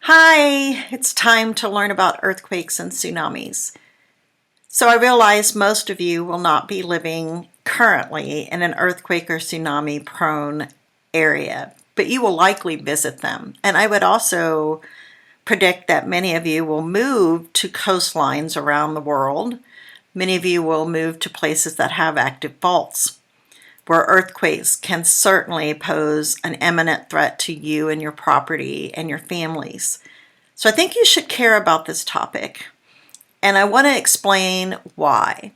Hi, it's time to learn about earthquakes and tsunamis. So I realize most of you will not be living currently in an earthquake or tsunami prone area, but you will likely visit them. And I would also predict that many of you will move to coastlines around the world. Many of you will move to places that have active faults, where earthquakes can certainly pose an imminent threat to you and your property and your families. So I think you should care about this topic, and I want to explain why.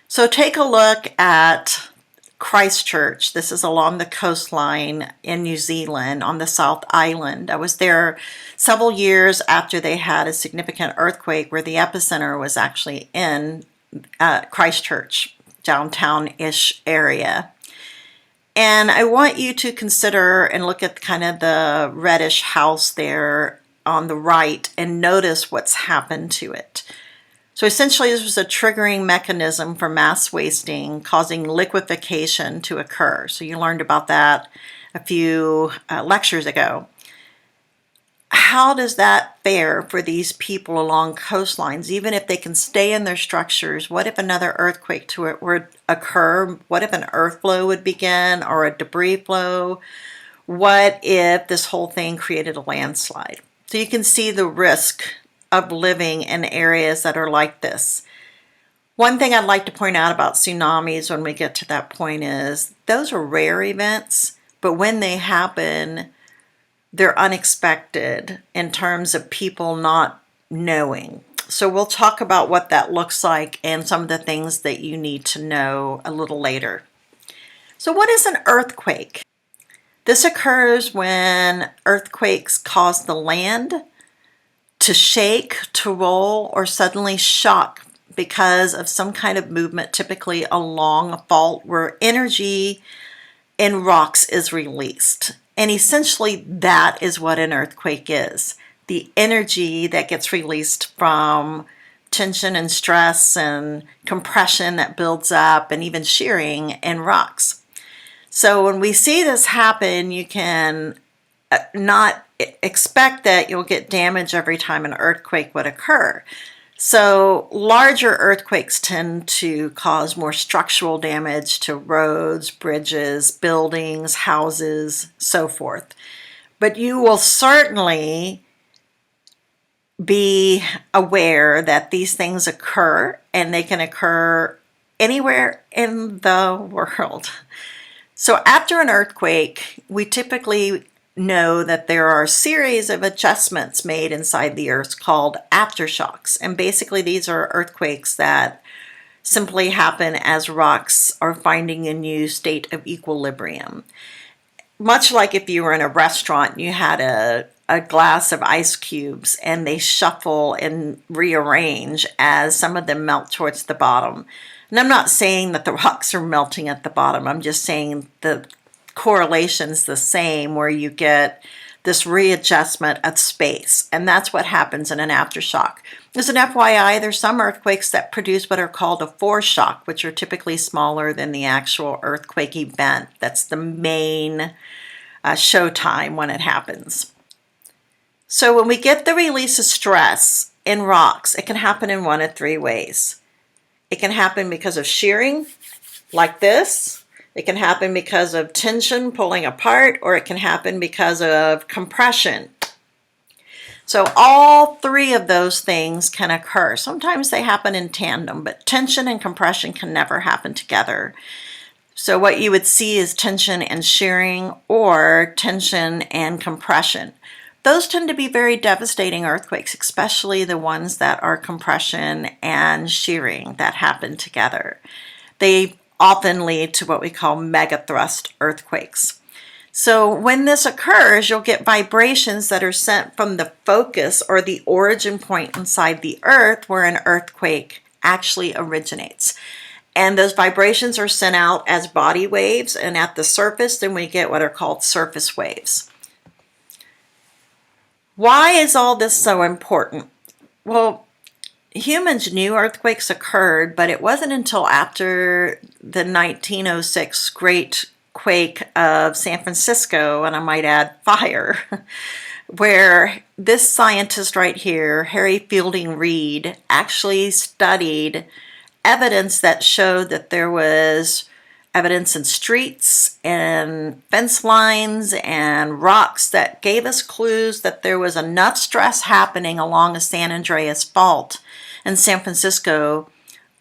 So take a look at Christchurch. This is along the coastline in New Zealand on the South Island. I was there several years after they had a significant earthquake where the epicenter was actually in Christchurch, downtown-ish area. And I want you to consider and look at kind of the reddish house there on the right and notice what's happened to it. So essentially this was a triggering mechanism for mass wasting, causing liquefaction to occur. So you learned about that a few lectures ago. How does that fare for these people along coastlines? Even if they can stay in their structures, what if another earthquake to it would occur? What if an earth flow would begin or a debris flow? What if this whole thing created a landslide? So you can see the risk of living in areas that are like this. One thing I'd like to point out about tsunamis when we get to that point is those are rare events, but when they happen, they're unexpected in terms of people not knowing. So we'll talk about what that looks like and some of the things that you need to know a little later. So what is an earthquake? This occurs when earthquakes cause the land to shake, to roll, or suddenly shock because of some kind of movement, typically along a fault where energy in rocks is released. And essentially that is what an earthquake is. The energy that gets released from tension and stress and compression that builds up and even shearing in rocks. So when we see this happen, you can not expect that you'll get damage every time an earthquake would occur. So larger earthquakes tend to cause more structural damage to roads, bridges, buildings, houses, so forth. But you will certainly be aware that these things occur, and they can occur anywhere in the world. So after an earthquake, we typically know that there are a series of adjustments made inside the earth called aftershocks. And basically these are earthquakes that simply happen as rocks are finding a new state of equilibrium. Much like if you were in a restaurant and you had a glass of ice cubes and they shuffle and rearrange as some of them melt towards the bottom. And I'm not saying that the rocks are melting at the bottom. I'm just saying the correlation's the same, where you get this readjustment of space, and that's what happens in an aftershock. As an FYI, there's some earthquakes that produce what are called a foreshock, which are typically smaller than the actual earthquake event. That's the main showtime when it happens. So when we get the release of stress in rocks, it can happen in one of three ways. It can happen because of shearing, like this. It can happen because of tension pulling apart, or it can happen because of compression. So all three of those things can occur. Sometimes they happen in tandem, but tension and compression can never happen together. So what you would see is tension and shearing, or tension and compression. Those tend to be very devastating earthquakes, especially the ones that are compression and shearing that happen together. They often lead to what we call megathrust earthquakes. So when this occurs, you'll get vibrations that are sent from the focus or the origin point inside the earth where an earthquake actually originates. And those vibrations are sent out as body waves, and at the surface then we get what are called surface waves. Why is all this so important? Well, humans knew earthquakes occurred, but it wasn't until after the 1906 Great Quake of San Francisco, and I might add fire, where this scientist right here, Harry Fielding Reid, actually studied evidence that showed that there was evidence in streets and fence lines and rocks that gave us clues that there was enough stress happening along the San Andreas Fault in San Francisco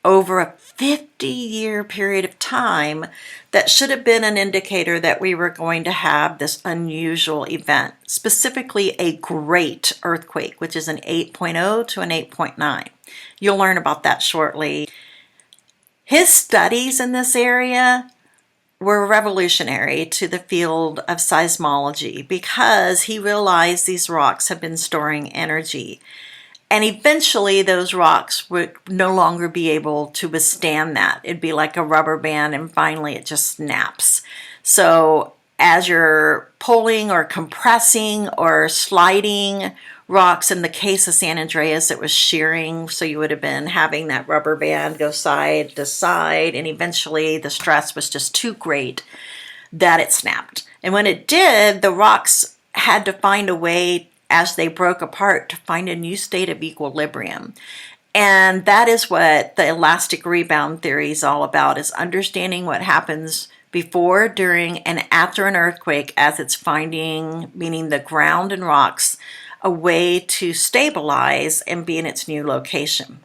over a 50-year period of time that should have been an indicator that we were going to have this unusual event, specifically a great earthquake, which is an 8.0 to an 8.9. You'll learn about that shortly. His studies in this area were revolutionary to the field of seismology because he realized these rocks have been storing energy. And eventually those rocks would no longer be able to withstand that. It'd be like a rubber band and finally it just snaps. So as you're pulling or compressing or sliding rocks, in the case of San Andreas, it was shearing. So you would have been having that rubber band go side to side. And eventually the stress was just too great that it snapped. And when it did, the rocks had to find a way as they broke apart to find a new state of equilibrium. And that is what the elastic rebound theory is all about, is understanding what happens before, during, and after an earthquake as it's finding, meaning the ground and rocks, a way to stabilize and be in its new location.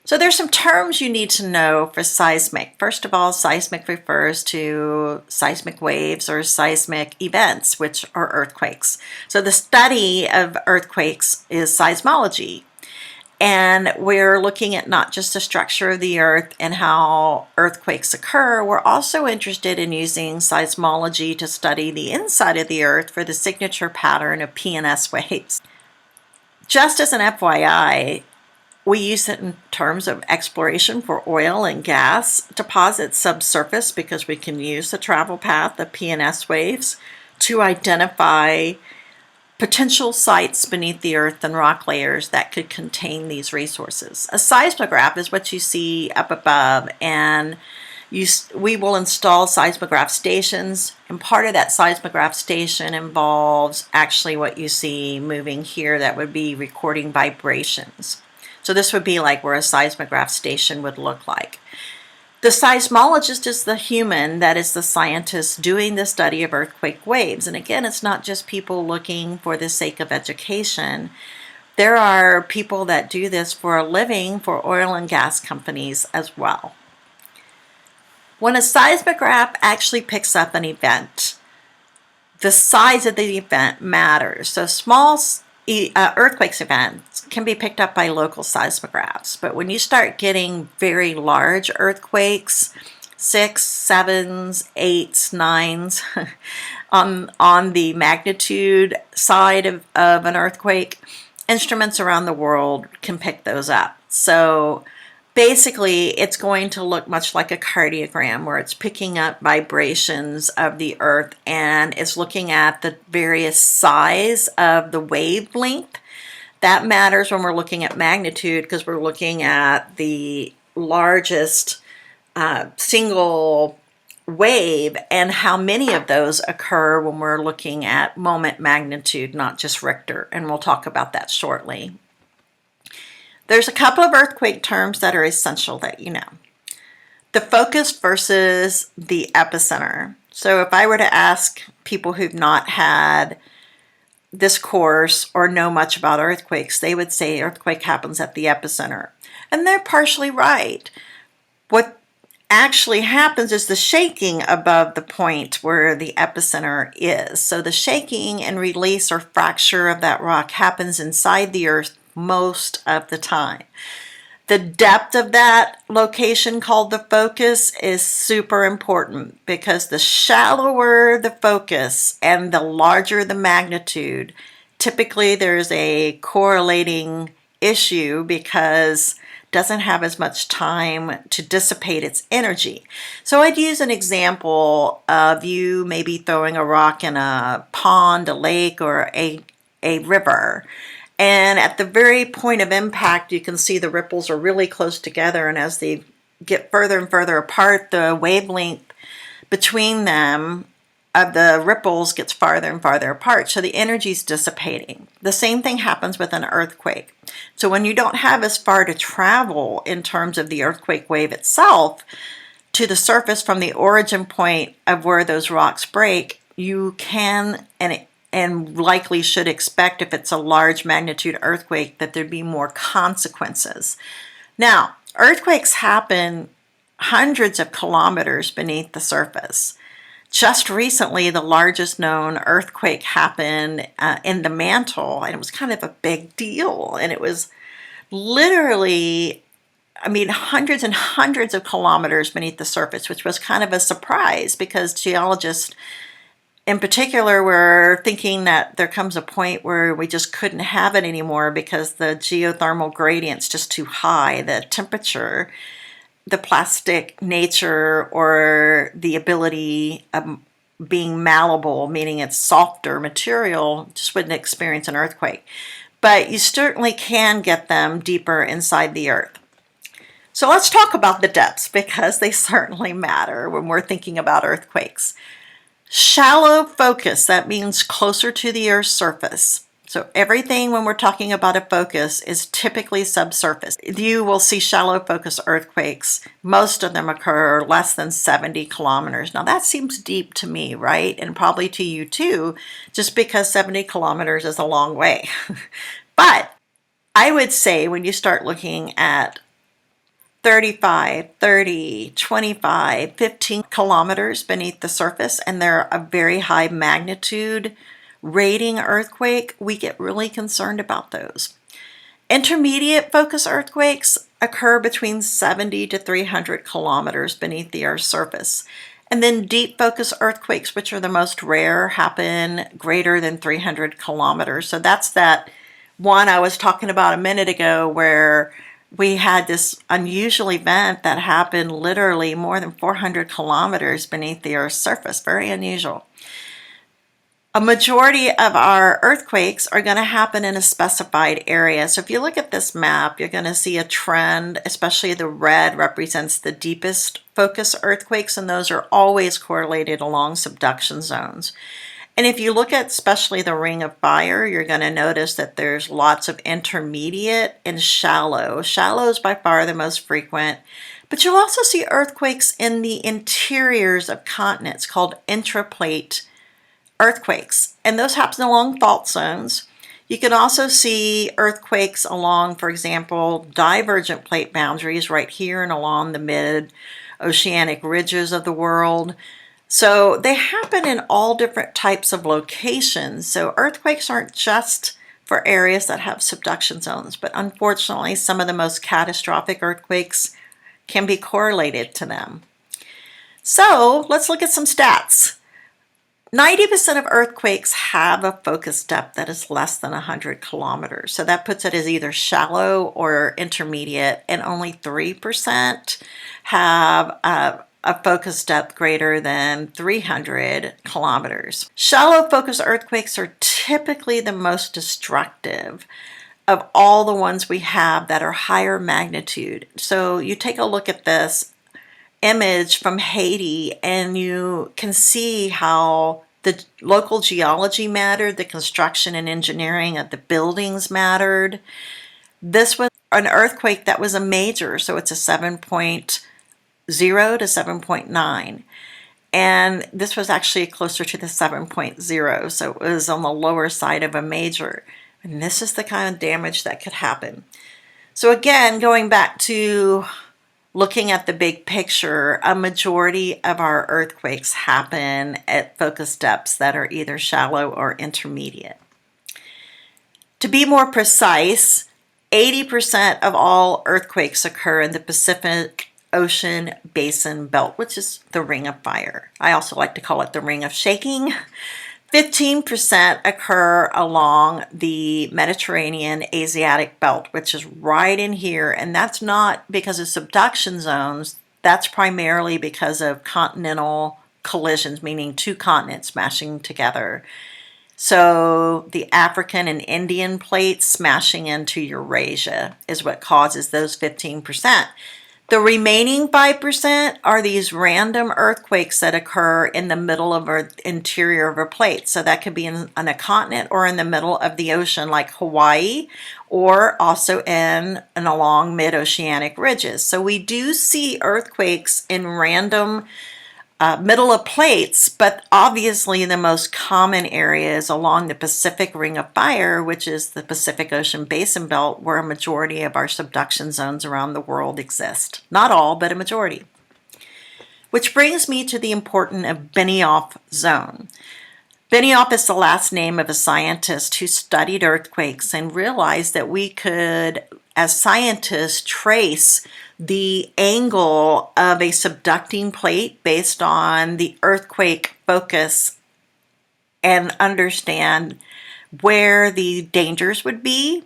So there's some terms you need to know for seismic. First of all, seismic refers to seismic waves or seismic events, which are earthquakes. So the study of earthquakes is seismology. And we're looking at not just the structure of the earth and how earthquakes occur, we're also interested in using seismology to study the inside of the earth for the signature pattern of P&S waves. Just as an FYI, we use it in terms of exploration for oil and gas deposits subsurface because we can use the travel path of P&S waves to identify potential sites beneath the earth and rock layers that could contain these resources. A seismograph is what you see up above, and we will install seismograph stations, and part of that seismograph station involves actually what you see moving here that would be recording vibrations. So this would be like where a seismograph station would look like. The seismologist is the human that is the scientist doing the study of earthquake waves. And again, it's not just people looking for the sake of education. There are people that do this for a living for oil and gas companies as well. When a seismograph actually picks up an event, the size of the event matters. So small earthquakes events can be picked up by local seismographs, but when you start getting very large earthquakes, 6s, 7s, 8s, 9s, on the magnitude side of an earthquake, instruments around the world can pick those up. So basically, it's going to look much like a cardiogram where it's picking up vibrations of the earth and it's looking at the various size of the wavelength. That matters when we're looking at magnitude because we're looking at the largest single wave and how many of those occur when we're looking at moment magnitude, not just Richter. And we'll talk about that shortly. There's a couple of earthquake terms that are essential that you know. The focus versus the epicenter. So if I were to ask people who've not had this course or know much about earthquakes, they would say earthquake happens at the epicenter. And they're partially right. What actually happens is the shaking above the point where the epicenter is. So the shaking and release or fracture of that rock happens inside the earth most of the time. The depth of that location called the focus is super important because the shallower the focus and the larger the magnitude, typically there's a correlating issue because it doesn't have as much time to dissipate its energy. So I'd use an example of you maybe throwing a rock in a pond, a lake, or a river. And at the very point of impact, you can see the ripples are really close together. And as they get further and further apart, the wavelength between them of the ripples gets farther and farther apart, so the energy is dissipating. The same thing happens with an earthquake. So when you don't have as far to travel in terms of the earthquake wave itself to the surface from the origin point of where those rocks break, you can and likely should expect, if it's a large magnitude earthquake, that there'd be more consequences. Now, earthquakes happen hundreds of kilometers beneath the surface. Just recently, the largest known earthquake happened in the mantle, and it was kind of a big deal. And it was literally, hundreds and hundreds of kilometers beneath the surface, which was kind of a surprise because geologists in particular were thinking that there comes a point where we just couldn't have it anymore because the geothermal gradient's just too high, the temperature, the plastic nature, or the ability of being malleable, meaning it's softer material, just wouldn't experience an earthquake. But you certainly can get them deeper inside the earth. So let's talk about the depths because they certainly matter when we're thinking about earthquakes. Shallow focus, that means closer to the Earth's surface. So everything when we're talking about a focus is typically subsurface. You will see shallow focus earthquakes. Most of them occur less than 70 kilometers. Now that seems deep to me, right? And probably to you too, just because 70 kilometers is a long way. But I would say when you start looking at 35, 30, 25, 15 kilometers beneath the surface, and they're a very high magnitude rating earthquake, we get really concerned about those. Intermediate focus earthquakes occur between 70 to 300 kilometers beneath the Earth's surface. And then deep focus earthquakes, which are the most rare, happen greater than 300 kilometers. So that's that one I was talking about a minute ago where we had this unusual event that happened literally more than 400 kilometers beneath the Earth's surface. Very unusual. A majority of our earthquakes are going to happen in a specified area. So if you look at this map, you're going to see a trend, especially the red represents the deepest focus earthquakes, and those are always correlated along subduction zones. And if you look at especially the Ring of Fire, you're going to notice that there's lots of intermediate and shallow. Shallow is by far the most frequent, but you'll also see earthquakes in the interiors of continents called intraplate earthquakes, and those happen along fault zones. You can also see earthquakes along, for example, divergent plate boundaries right here and along the mid-oceanic ridges of the world. So they happen in all different types of locations. So earthquakes aren't just for areas that have subduction zones, but unfortunately some of the most catastrophic earthquakes can be correlated to them. So let's look at some stats. 90% of earthquakes have a focus depth that is less than 100 kilometers. So that puts it as either shallow or intermediate, and only 3% have a focus depth greater than 300 kilometers. Shallow focus earthquakes are typically the most destructive of all the ones we have that are higher magnitude. So you take a look at this image from Haiti and you can see how the local geology mattered, the construction and engineering of the buildings mattered. This was an earthquake that was a major, so it's a 7.0 to 7.9. And this was actually closer to the 7.0, so it was on the lower side of a major. And this is the kind of damage that could happen. So again, going back to looking at the big picture, a majority of our earthquakes happen at focus depths that are either shallow or intermediate. To be more precise, 80% of all earthquakes occur in the Pacific Ocean Basin Belt, which is the Ring of Fire. I also like to call it the Ring of Shaking. 15% occur along the Mediterranean Asiatic belt, which is right in here, and that's not because of subduction zones. That's primarily because of continental collisions, meaning two continents smashing together. So the African and Indian plates smashing into Eurasia is what causes those 15%. The remaining 5% are these random earthquakes that occur in the middle of the interior of a plate. So that could be on a continent or in the middle of the ocean, like Hawaii, or also in and along mid-oceanic ridges. So we do see earthquakes in random middle of plates, but obviously the most common area is along the Pacific Ring of Fire, which is the Pacific Ocean Basin Belt, where a majority of our subduction zones around the world exist. Not all, but a majority. Which brings me to the importance of Benioff Zone. Benioff is the last name of a scientist who studied earthquakes and realized that we could, as scientists, trace the angle of a subducting plate based on the earthquake focus and understand where the dangers would be,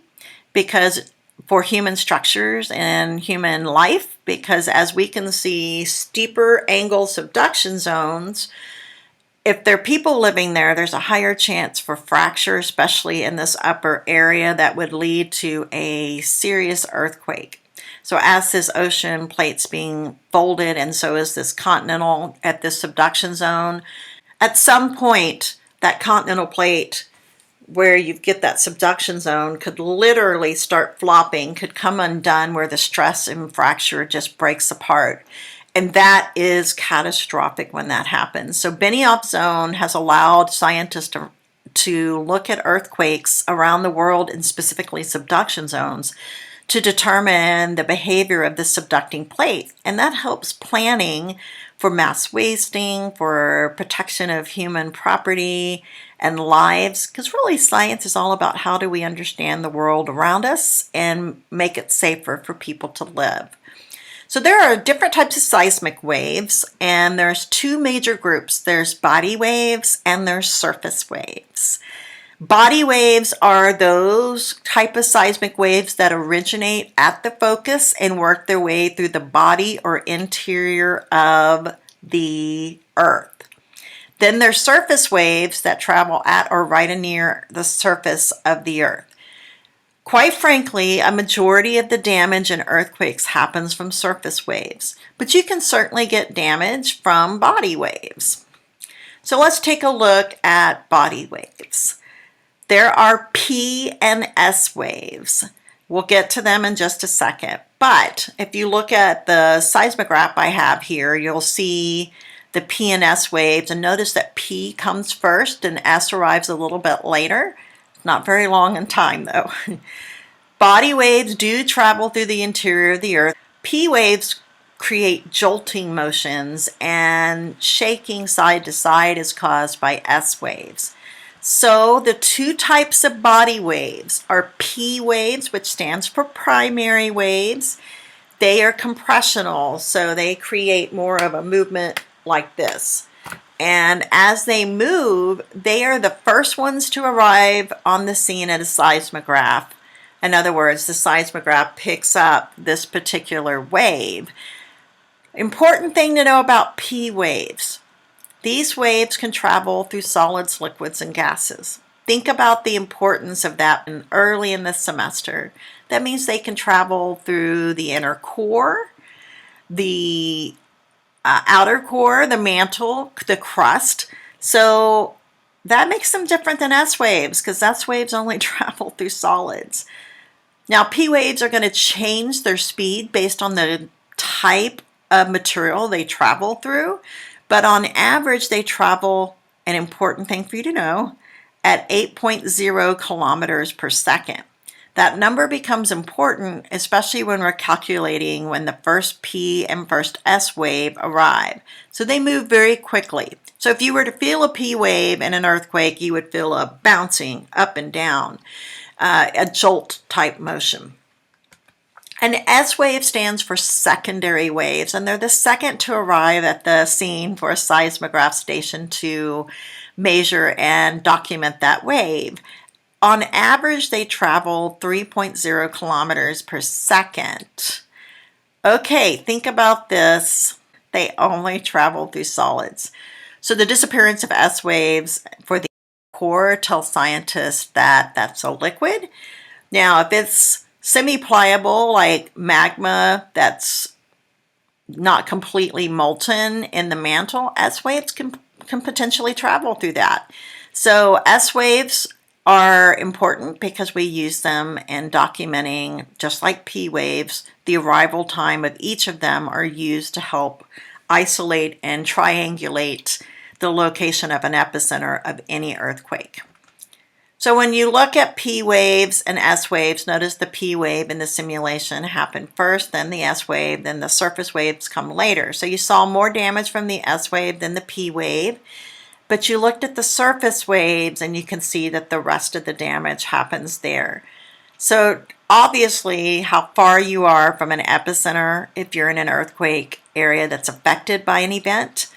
because for human structures and human life, because as we can see, steeper angle subduction zones, if there are people living there, there's a higher chance for fracture, especially in this upper area, that would lead to a serious earthquake. So as this ocean plate's being folded, and so is this continental at this subduction zone, at some point, that continental plate where you get that subduction zone could literally start flopping, could come undone where the stress and fracture just breaks apart. And that is catastrophic when that happens. So Benioff Zone has allowed scientists to look at earthquakes around the world, and specifically subduction zones, to determine the behavior of the subducting plate. And that helps planning for mass wasting, for protection of human property and lives, because really science is all about how do we understand the world around us and make it safer for people to live. So there are different types of seismic waves, and there's two major groups. There's body waves and there's surface waves. Body waves are those type of seismic waves that originate at the focus and work their way through the body or interior of the Earth. Then there's surface waves that travel at or right near the surface of the Earth. Quite frankly, a majority of the damage in earthquakes happens from surface waves, but you can certainly get damage from body waves. So let's take a look at body waves. There are P and S waves. We'll get to them in just a second. But if you look at the seismograph I have here, you'll see the P and S waves, and notice that P comes first and S arrives a little bit later. Not very long in time, though. Body waves do travel through the interior of the Earth. P waves create jolting motions, and shaking side to side is caused by S waves. So the two types of body waves are P waves, which stands for primary waves. They are compressional, so they create more of a movement like this. And as they move, they are the first ones to arrive on the scene at a seismograph. In other words, the seismograph picks up this particular wave. Important thing to know about P waves. These waves can travel through solids, liquids, and gases. Think about the importance of that early in the semester. That means they can travel through the inner core, the outer core, the mantle, the crust. So that makes them different than S waves, because S waves only travel through solids. Now, P waves are going to change their speed based on the type of material they travel through, but on average they travel, an important thing for you to know, at 8.0 kilometers per second. That number becomes important, especially when we're calculating when the first P and first S wave arrive. So they move very quickly. So if you were to feel a P wave in an earthquake, you would feel a bouncing up and down, a jolt type motion. An S wave stands for secondary waves, and they're the second to arrive at the scene for a seismograph station to measure and document that wave. On average, they travel 3.0 kilometers per second. Okay, think about this. They only travel through solids. So the disappearance of S waves for the core tells scientists that that's a liquid. Now, if it's semi-pliable like magma that's not completely molten in the mantle, S waves can potentially travel through that. So S waves are important because we use them in documenting, just like P waves, the arrival time of each of them are used to help isolate and triangulate the location of an epicenter of any earthquake. So when you look at P waves and S waves, notice the P wave in the simulation happened first, then the S wave, then the surface waves come later. So you saw more damage from the S wave than the P wave, but you looked at the surface waves and you can see that the rest of the damage happens there. So obviously, how far you are from an epicenter, if you're in an earthquake area that's affected by an event,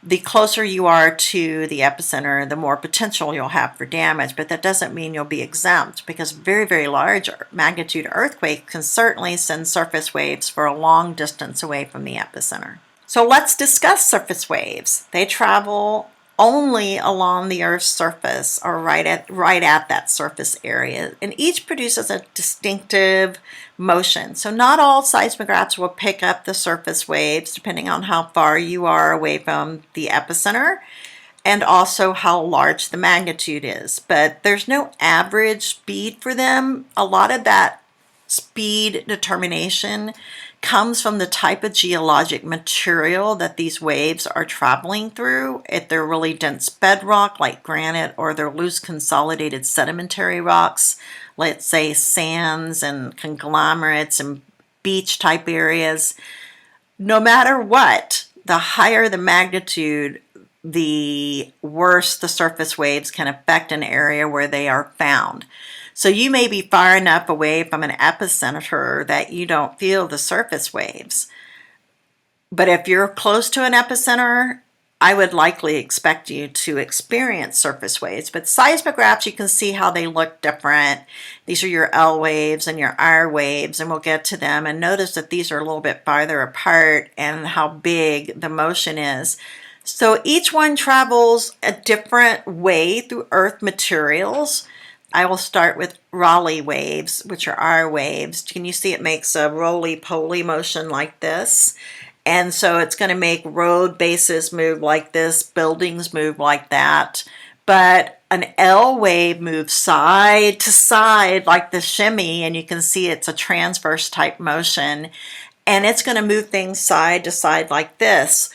the closer you are to the epicenter, the more potential you'll have for damage, but that doesn't mean you'll be exempt, because very, very large magnitude earthquakes can certainly send surface waves for a long distance away from the epicenter. So let's discuss surface waves. They travel only along the Earth's surface, or right at that surface area, and each produces a distinctive motion. So not all seismographs will pick up the surface waves depending on how far you are away from the epicenter and also how large the magnitude is. But there's no average speed for them. A lot of that speed determination comes from the type of geologic material that these waves are traveling through. If they're really dense bedrock like granite, or they're loose consolidated sedimentary rocks, let's say sands and conglomerates and beach type areas, no matter what, the higher the magnitude, the worse the surface waves can affect an area where they are found. So you may be far enough away from an epicenter that you don't feel the surface waves. But if you're close to an epicenter, I would likely expect you to experience surface waves. But seismographs, you can see how they look different. These are your L waves and your R waves, and we'll get to them. And notice that these are a little bit farther apart and how big the motion is. So each one travels a different way through Earth materials. I will start with Rayleigh waves, which are R waves. Can you see it makes a roly-poly motion like this? And so it's going to make road bases move like this, buildings move like that. But an L wave moves side to side like the shimmy, and you can see it's a transverse type motion. And it's going to move things side to side like this.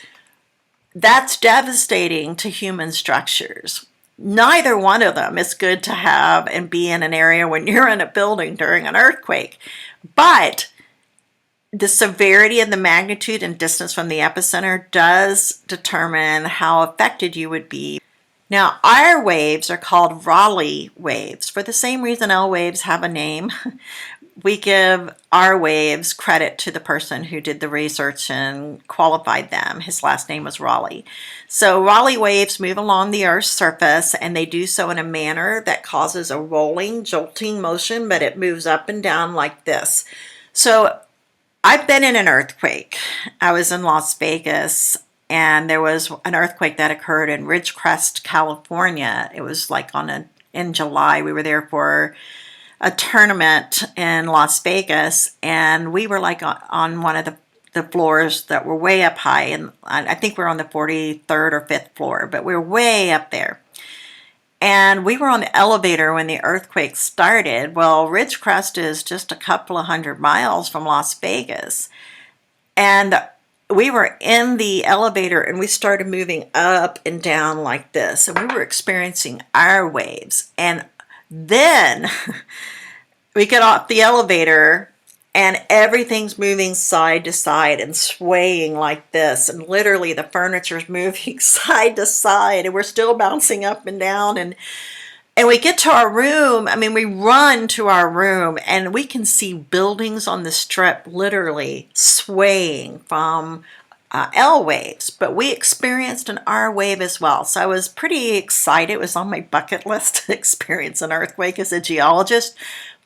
That's devastating to human structures. Neither one of them is good to have and be in an area when you're in a building during an earthquake. But the severity and the magnitude and distance from the epicenter does determine how affected you would be. Now, R waves are called Rayleigh waves. For the same reason L waves have a name, we give R waves credit to the person who did the research and qualified them. His last name was Rayleigh. So Rayleigh waves move along the Earth's surface, and they do so in a manner that causes a rolling, jolting motion, but it moves up and down like this. So I've been in an earthquake. I was in Las Vegas, and there was an earthquake that occurred in Ridgecrest, California. It was like in July. We were there for a tournament in Las Vegas, and we were like on one of the floors that were way up high, and I think we were on the 43rd or 5th floor, but we were way up there. And we were on the elevator when the earthquake started. Well, Ridgecrest is just a couple of 100 miles from Las Vegas, and we were in the elevator and we started moving up and down like this, and we were experiencing R waves. And then we get off the elevator and everything's moving side to side and swaying like this. And literally the furniture's moving side to side, and we're still bouncing up and down. And we get to our room. I mean, we run to our room and we can see buildings on the strip literally swaying from L waves, but we experienced an R wave as well. So I was pretty excited. It was on my bucket list to experience an earthquake as a geologist,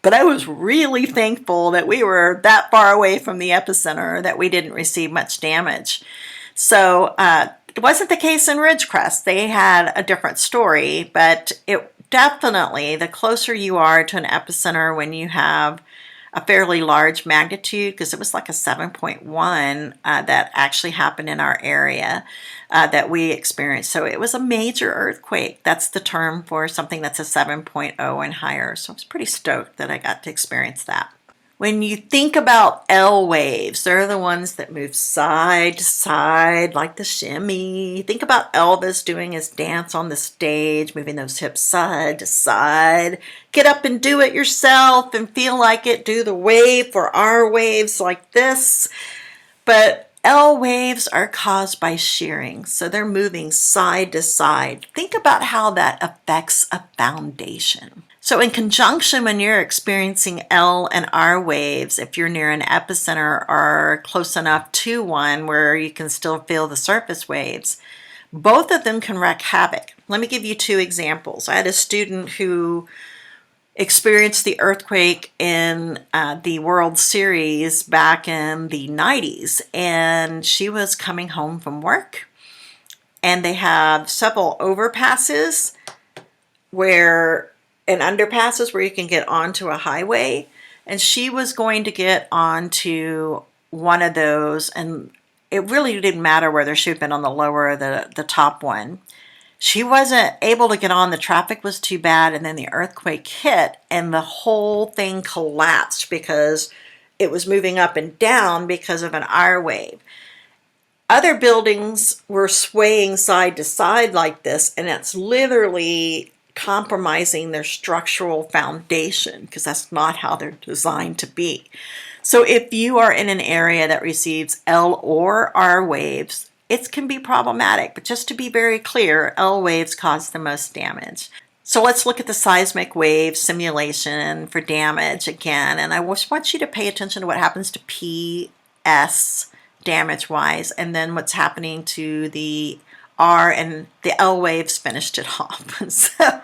but I was really thankful that we were that far away from the epicenter that we didn't receive much damage. So it wasn't the case in Ridgecrest. They had a different story, but it definitely, the closer you are to an epicenter when you have a fairly large magnitude because it was like a 7.1 that actually happened in our area that we experienced. So it was a major earthquake. That's the term for something that's a 7.0 and higher. So I was pretty stoked that I got to experience that. When you think about L waves, they're the ones that move side to side like the shimmy. Think about Elvis doing his dance on the stage, moving those hips side to side. Get up and do it yourself and feel like it. Do the wave for our waves like this. But L waves are caused by shearing, so they're moving side to side. Think about how that affects a foundation. So in conjunction, when you're experiencing L and R waves, if you're near an epicenter or close enough to one where you can still feel the surface waves, both of them can wreak havoc. Let me give you two examples. I had a student who experienced the earthquake in the World Series back in the 90s, and she was coming home from work, and they have several overpasses and underpasses where you can get onto a highway, and she was going to get onto one of those, and it really didn't matter whether she had been on the lower or the top one. She wasn't able to get on. The traffic was too bad, and then the earthquake hit, and the whole thing collapsed because it was moving up and down because of an R wave. Other buildings were swaying side to side like this, and it's literally compromising their structural foundation because that's not how they're designed to be. So if you are in an area that receives L or R waves, it can be problematic, but just to be very clear, L waves cause the most damage. So let's look at the seismic wave simulation for damage again, and I just want you to pay attention to what happens to PS damage-wise, and then what's happening to the R, and the L waves finished it off. So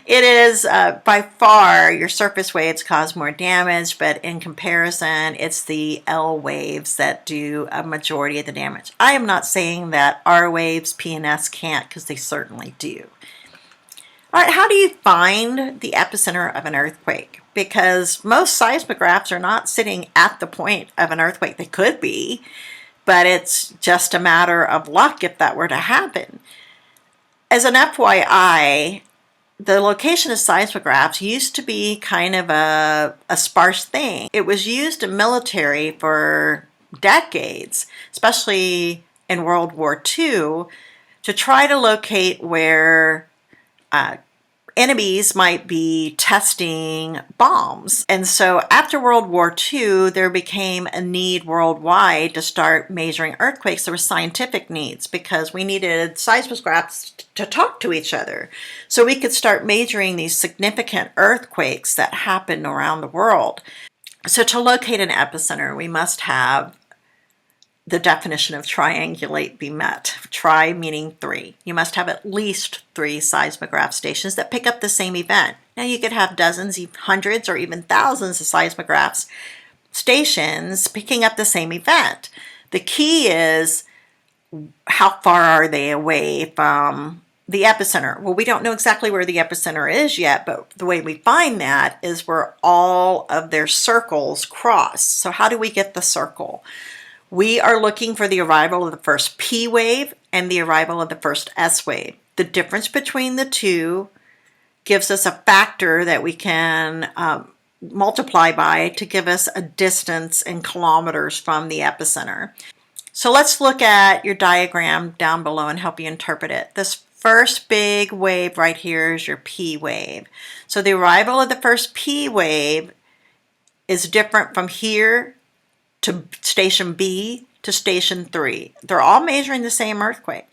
it is by far your surface waves cause more damage, but in comparison, it's the L waves that do a majority of the damage. I am not saying that R waves, P and S can't, because they certainly do. All right, how do you find the epicenter of an earthquake? Because most seismographs are not sitting at the point of an earthquake. They could be, but it's just a matter of luck if that were to happen. As an FYI, the location of seismographs used to be kind of a sparse thing. It was used in military for decades, especially in World War II, to try to locate where enemies might be testing bombs. And so after World War II, there became a need worldwide to start measuring earthquakes. There were scientific needs because we needed seismographs to talk to each other. So we could start measuring these significant earthquakes that happen around the world. So to locate an epicenter, we must have the definition of triangulate be met. Tri meaning three. You must have at least 3 seismograph stations that pick up the same event. Now you could have dozens, hundreds, or even thousands of seismographs stations picking up the same event. The key is how far are they away from the epicenter? Well, we don't know exactly where the epicenter is yet, but the way we find that is where all of their circles cross. So how do we get the circle? We are looking for the arrival of the first P wave and the arrival of the first S wave. The difference between the two gives us a factor that we can multiply by to give us a distance in kilometers from the epicenter. So let's look at your diagram down below and help you interpret it. This first big wave right here is your P wave. So the arrival of the first P wave is different from here to station B to station 3. They're all measuring the same earthquake.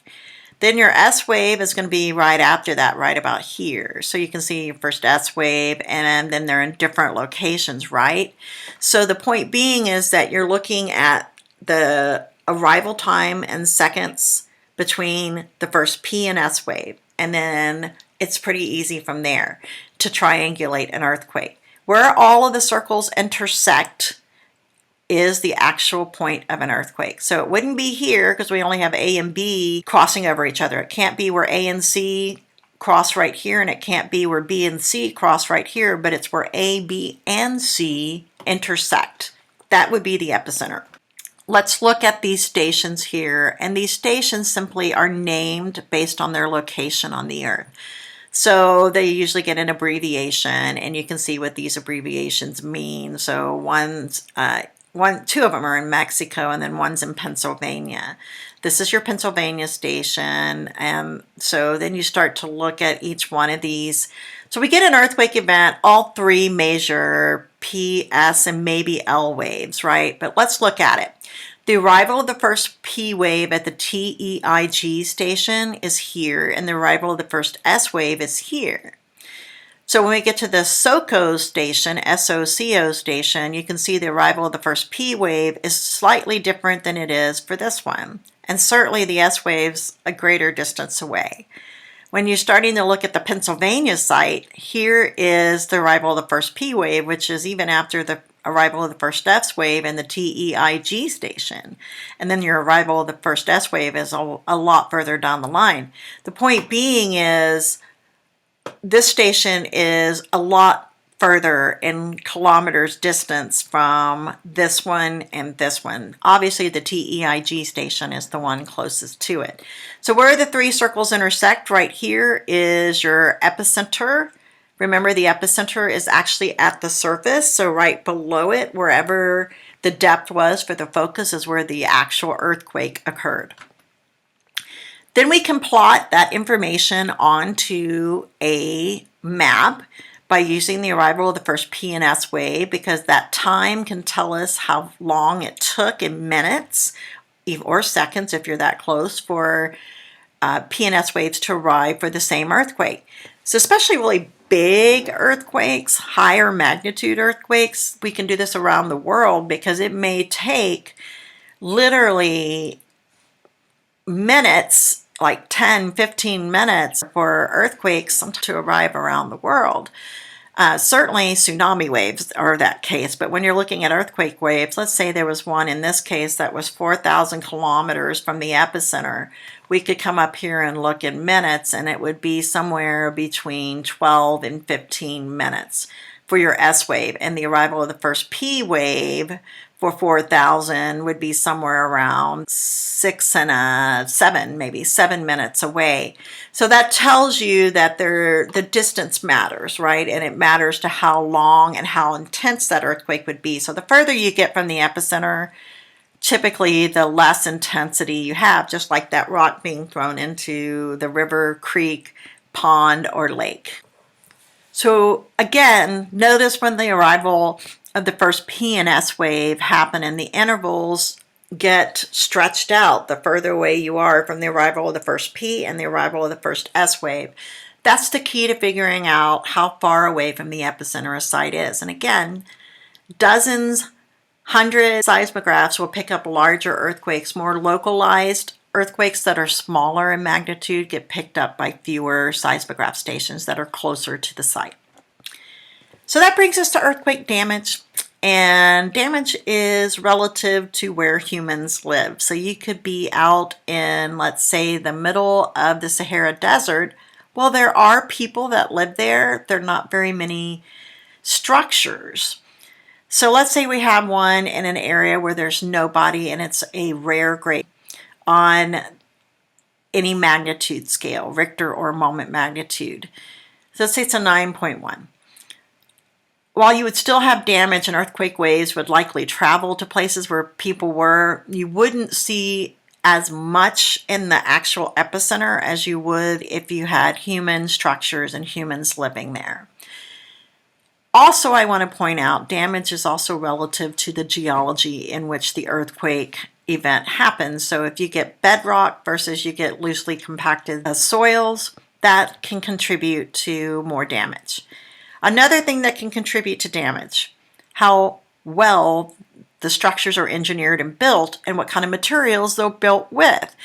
Then your S wave is going to be right after that, right about here. So you can see your first S wave, and then they're in different locations, right? So the point being is that you're looking at the arrival time and seconds between the first P and S wave, and then it's pretty easy from there to triangulate an earthquake. Where all of the circles intersect is the actual point of an earthquake. So it wouldn't be here because we only have A and B crossing over each other. It can't be where A and C cross right here, and it can't be where B and C cross right here, but it's where A, B, and C intersect. That would be the epicenter. Let's look at these stations here, and these stations simply are named based on their location on the Earth. So they usually get an abbreviation, and you can see what these abbreviations mean. So two of them are in Mexico, and then one's in Pennsylvania. This is your Pennsylvania station, and so then you start to look at each one of these. So we get an earthquake event, all three measure P, S, and maybe L waves, right? But let's look at it. The arrival of the first P wave at the TEIG station is here, and the arrival of the first S wave is here. So when we get to the SOCO station, SOCO station, you can see the arrival of the first P wave is slightly different than it is for this one. And certainly the S wave's a greater distance away. When you're starting to look at the Pennsylvania site, here is the arrival of the first P wave, which is even after the arrival of the first S wave in the TEIG station. And then your arrival of the first S wave is a lot further down the line. The point being is this station is a lot further in kilometers distance from this one and this one. Obviously the TEIG station is the one closest to it. So where the three circles intersect right here is your epicenter. Remember, the epicenter is actually at the surface, so right below it, wherever the depth was for the focus, is where the actual earthquake occurred. Then we can plot that information onto a map by using the arrival of the first P and S wave, because that time can tell us how long it took in minutes or seconds, if you're that close, for P and S waves to arrive for the same earthquake. So especially really big earthquakes, higher magnitude earthquakes, we can do this around the world because it may take literally minutes, like 10, 15 minutes for earthquakes to arrive around the world. Certainly tsunami waves are that case, but when you're looking at earthquake waves, let's say there was one in this case that was 4,000 kilometers from the epicenter. We could come up here and look in minutes, and it would be somewhere between 12 and 15 minutes for your S wave, and the arrival of the first P wave for 4,000 would be somewhere around 6 and 7, maybe 7 minutes away. So that tells you that the distance matters, right? And it matters to how long and how intense that earthquake would be. So the further you get from the epicenter, typically the less intensity you have, just like that rock being thrown into the river, creek, pond, or lake. So again, notice when the arrival of the first P and S wave happen and the intervals get stretched out the further away you are from the arrival of the first P and the arrival of the first S wave. That's the key to figuring out how far away from the epicenter a site is. And again, dozens, hundreds of seismographs will pick up larger earthquakes. More localized earthquakes that are smaller in magnitude get picked up by fewer seismograph stations that are closer to the site. So that brings us to earthquake damage. And damage is relative to where humans live. So you could be out in, let's say, the middle of the Sahara Desert. Well, there are people that live there. There are not very many structures. So let's say we have one in an area where there's nobody and it's a rare grade on any magnitude scale, Richter or moment magnitude. So let's say it's a 9.1. While you would still have damage and earthquake waves would likely travel to places where people were, you wouldn't see as much in the actual epicenter as you would if you had human structures and humans living there. Also, I want to point out, damage is also relative to the geology in which the earthquake event happens. So if you get bedrock versus you get loosely compacted soils, that can contribute to more damage. Another thing that can contribute to damage, how well the structures are engineered and built and what kind of materials they're built with.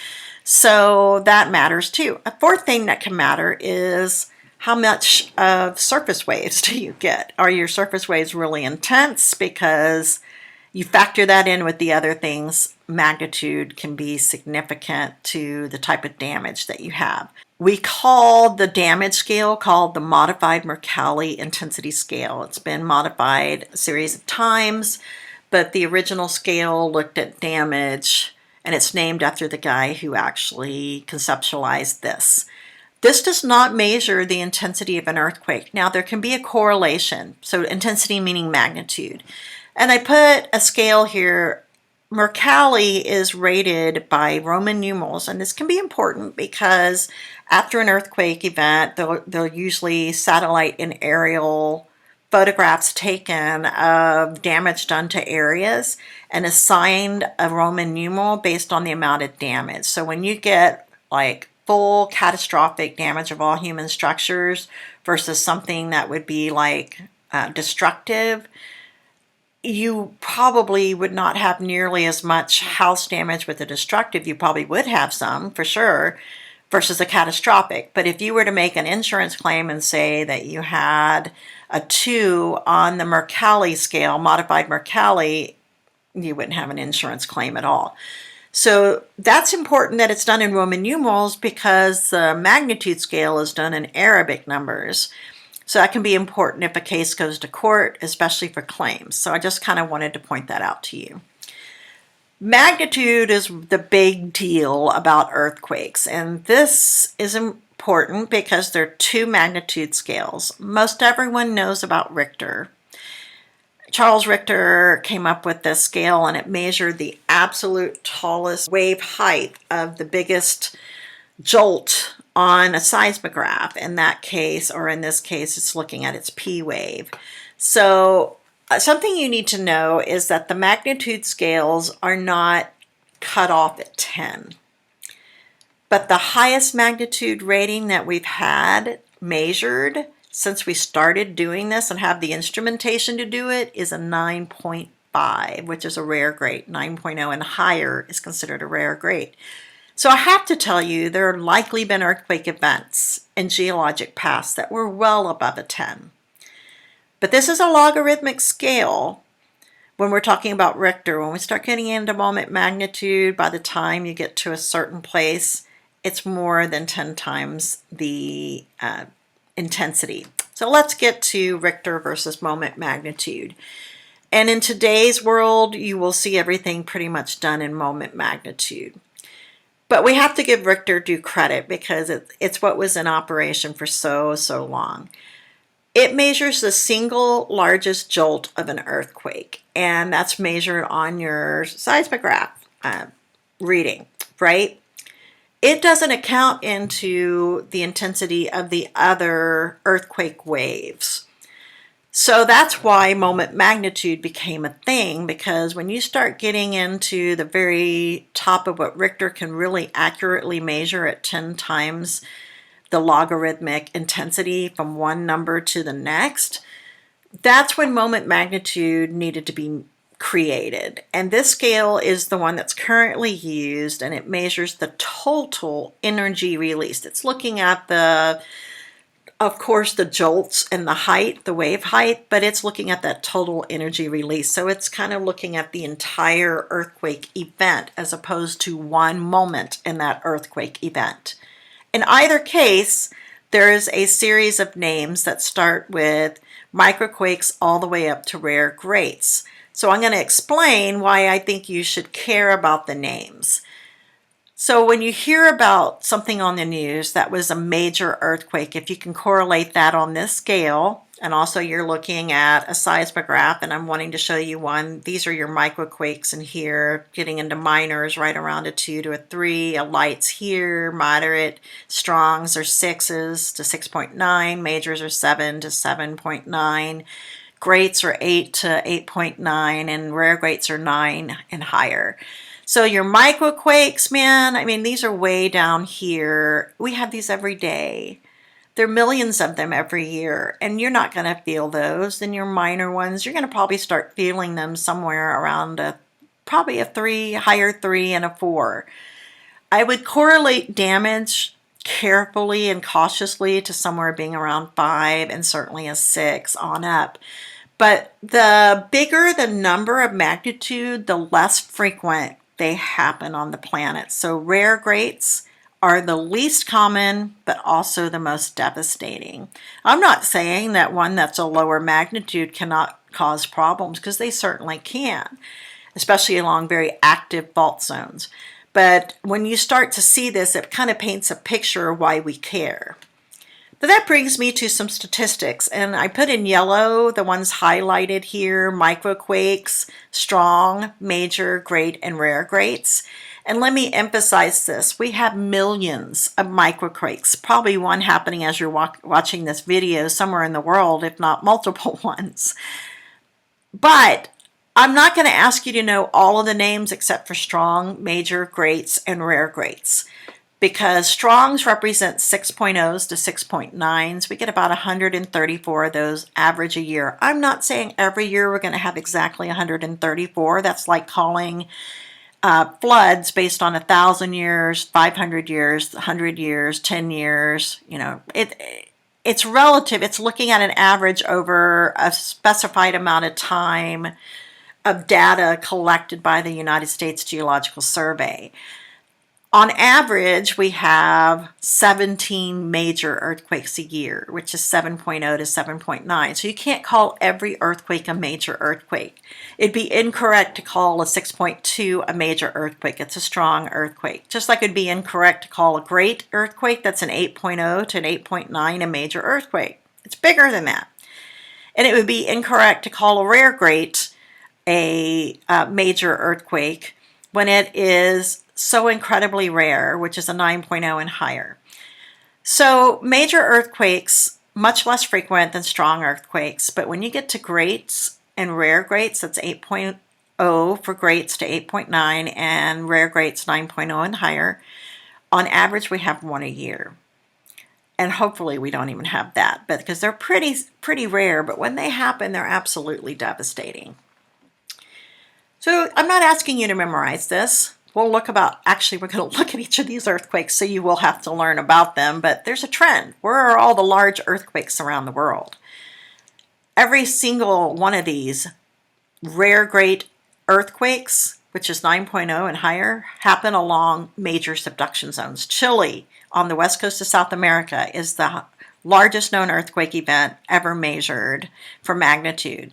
So that matters too. A fourth thing that can matter is how much of surface waves do you get? Are your surface waves really intense? Because you factor that in with the other things, magnitude can be significant to the type of damage that you have. We call the damage scale called the Modified Mercalli Intensity Scale. It's been modified a series of times, but the original scale looked at damage, and it's named after the guy who actually conceptualized this. This does not measure the intensity of an earthquake. Now, there can be a correlation, so intensity meaning magnitude. And I put a scale here. Mercalli is rated by Roman numerals, and this can be important because after an earthquake event, they'll usually satellite and aerial photographs taken of damage done to areas and assigned a Roman numeral based on the amount of damage. So when you get like full catastrophic damage of all human structures versus something that would be like destructive, you probably would not have nearly as much house damage with the destructive. You probably would have some for sure versus a catastrophic. But if you were to make an insurance claim and say that you had a 2 on the Mercalli scale, modified Mercalli, you wouldn't have an insurance claim at all. So that's important that it's done in Roman numerals because the magnitude scale is done in Arabic numbers. So that can be important if a case goes to court, especially for claims. So I just kind of wanted to point that out to you. Magnitude is the big deal about earthquakes, and this is important because there are 2 magnitude scales. Most everyone knows about Richter. Charles Richter came up with this scale, and it measured the absolute tallest wave height of the biggest jolt on a seismograph. In that case, or in this case, it's looking at its P wave. So something you need to know is that the magnitude scales are not cut off at 10. But the highest magnitude rating that we've had measured since we started doing this and have the instrumentation to do it is a 9.5, which is a rare grade. 9.0 and higher is considered a rare grade. So I have to tell you, there have likely been earthquake events in geologic past that were well above a 10. But this is a logarithmic scale when we're talking about Richter. When we start getting into moment magnitude, by the time you get to a certain place, it's more than 10 times the intensity. So let's get to Richter versus moment magnitude. And in today's world, you will see everything pretty much done in moment magnitude. But we have to give Richter due credit because it's what was in operation for so long. It measures the single largest jolt of an earthquake, and that's measured on your seismograph reading, right? It doesn't account into the intensity of the other earthquake waves. So that's why moment magnitude became a thing, because when you start getting into the very top of what Richter can really accurately measure at 10 times the logarithmic intensity from one number to the next, that's when moment magnitude needed to be created. And this scale is the one that's currently used, and it measures the total energy released. It's looking at of course, the jolts and the height, the wave height, but it's looking at that total energy release. So it's kind of looking at the entire earthquake event as opposed to one moment in that earthquake event. In either case, there is a series of names that start with microquakes all the way up to rare grates. So I'm going to explain why I think you should care about the names. So when you hear about something on the news that was a major earthquake, if you can correlate that on this scale, and also you're looking at a seismograph, and I'm wanting to show you one. These are your microquakes in here, getting into minors right around a 2 to a 3, a lights here, moderate, strongs are 6s to 6.9, majors are 7 to 7.9, greats are 8 to 8.9, and rare greats are 9 and higher. So your microquakes, man, I mean, these are way down here. We have these every day. There are millions of them every year, and you're not going to feel those. And your minor ones, you're going to probably start feeling them somewhere around probably a 3, higher 3 and a 4. I would correlate damage carefully and cautiously to somewhere being around 5 and certainly a 6 on up. But the bigger the number of magnitude, the less frequent they happen on the planet. So rare greats are the least common, but also the most devastating. I'm not saying that one that's a lower magnitude cannot cause problems, because they certainly can, especially along very active fault zones. But when you start to see this, it kind of paints a picture of why we care. But that brings me to some statistics, and I put in yellow the ones highlighted here: microquakes, strong, major, great, and rare greats. And let me emphasize this: we have millions of microquakes, probably one happening as you're watching this video somewhere in the world, if not multiple ones. But I'm not going to ask you to know all of the names except for strong, major, greats, and rare greats, because strongs represent 6.0s to 6.9s. We get about 134 of those average a year. I'm not saying every year we're going to have exactly 134. That's like calling floods based on 1,000 years, 500 years, 100 years, 10 years. You know, it's relative. It's looking at an average over a specified amount of time of data collected by the United States Geological Survey. On average, we have 17 major earthquakes a year, which is 7.0 to 7.9. So you can't call every earthquake a major earthquake. It'd be incorrect to call a 6.2 a major earthquake. It's a strong earthquake. Just like it'd be incorrect to call a great earthquake that's an 8.0 to an 8.9 a major earthquake. It's bigger than that. And it would be incorrect to call a rare great a major earthquake when it is so incredibly rare, which is a 9.0 and higher. So major earthquakes, much less frequent than strong earthquakes, but when you get to greats and rare greats, that's 8.0 for greats to 8.9, and rare greats 9.0 and higher. On average, we have one a year. And hopefully we don't even have that, but because they're pretty rare, but when they happen, they're absolutely devastating. So I'm not asking you to memorize this. We're going to look at each of these earthquakes, so you will have to learn about them, but there's a trend. Where are all the large earthquakes around the world? Every single one of these rare great earthquakes, which is 9.0 and higher, happen along major subduction zones. Chile, on the west coast of South America, is the largest known earthquake event ever measured for magnitude.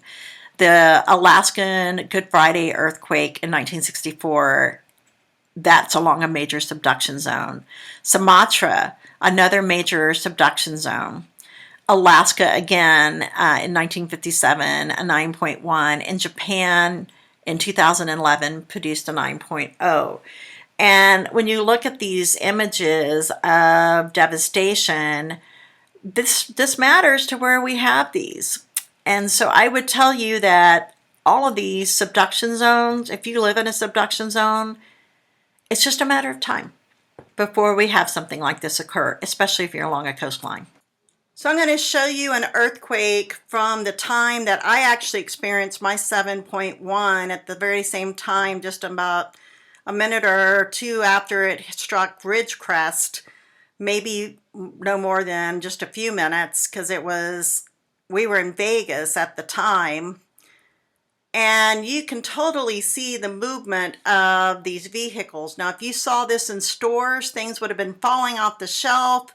The Alaskan Good Friday earthquake in 1964, that's along a major subduction zone. Sumatra, another major subduction zone. Alaska, again, in 1957, a 9.1. And Japan, in 2011, produced a 9.0. And when you look at these images of devastation, this matters to where we have these. And so I would tell you that all of these subduction zones, if you live in a subduction zone, it's just a matter of time before we have something like this occur, especially if you're along a coastline. So I'm going to show you an earthquake from the time that I actually experienced my 7.1 at the very same time, just about a minute or two after it struck Ridgecrest, maybe no more than just a few minutes, because we were in Vegas at the time. And you can totally see the movement of these vehicles. Now, if you saw this in stores, things would have been falling off the shelf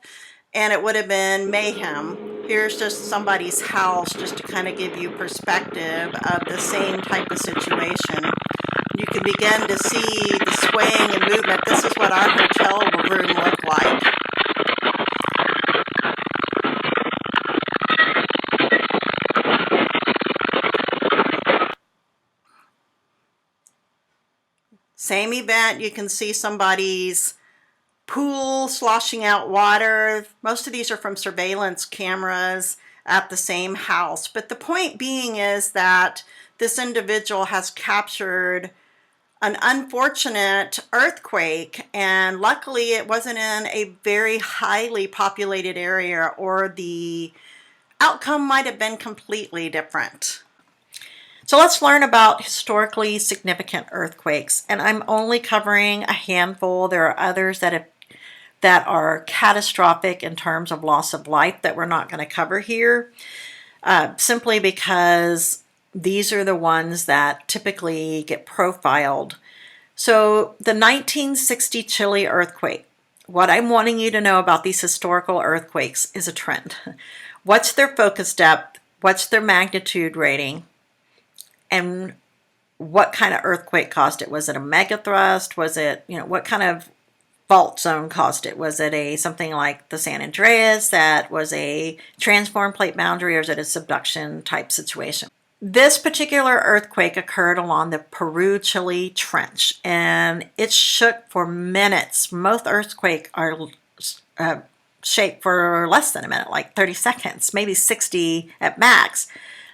and it would have been mayhem. Here's just somebody's house, just to kind of give you perspective of the same type of situation. You can begin to see the swaying and movement. This is what our hotel room looked like. Same event, you can see somebody's pool sloshing out water. Most of these are from surveillance cameras at the same house. But the point being is that this individual has captured an unfortunate earthquake, and luckily it wasn't in a very highly populated area, or the outcome might have been completely different. So let's learn about historically significant earthquakes, and I'm only covering a handful. There are others that are catastrophic in terms of loss of life that we're not going to cover here, simply because these are the ones that typically get profiled. So the 1960 Chile earthquake, what I'm wanting you to know about these historical earthquakes is a trend. What's their focus depth? What's their magnitude rating? And what kind of earthquake caused it? Was it a megathrust? Was it, what kind of fault zone caused it? Was it something like the San Andreas that was a transform plate boundary, or is it a subduction type situation? This particular earthquake occurred along the Peru-Chile Trench, and it shook for minutes. Most earthquakes are shake for less than a minute, like 30 seconds, maybe 60 at max.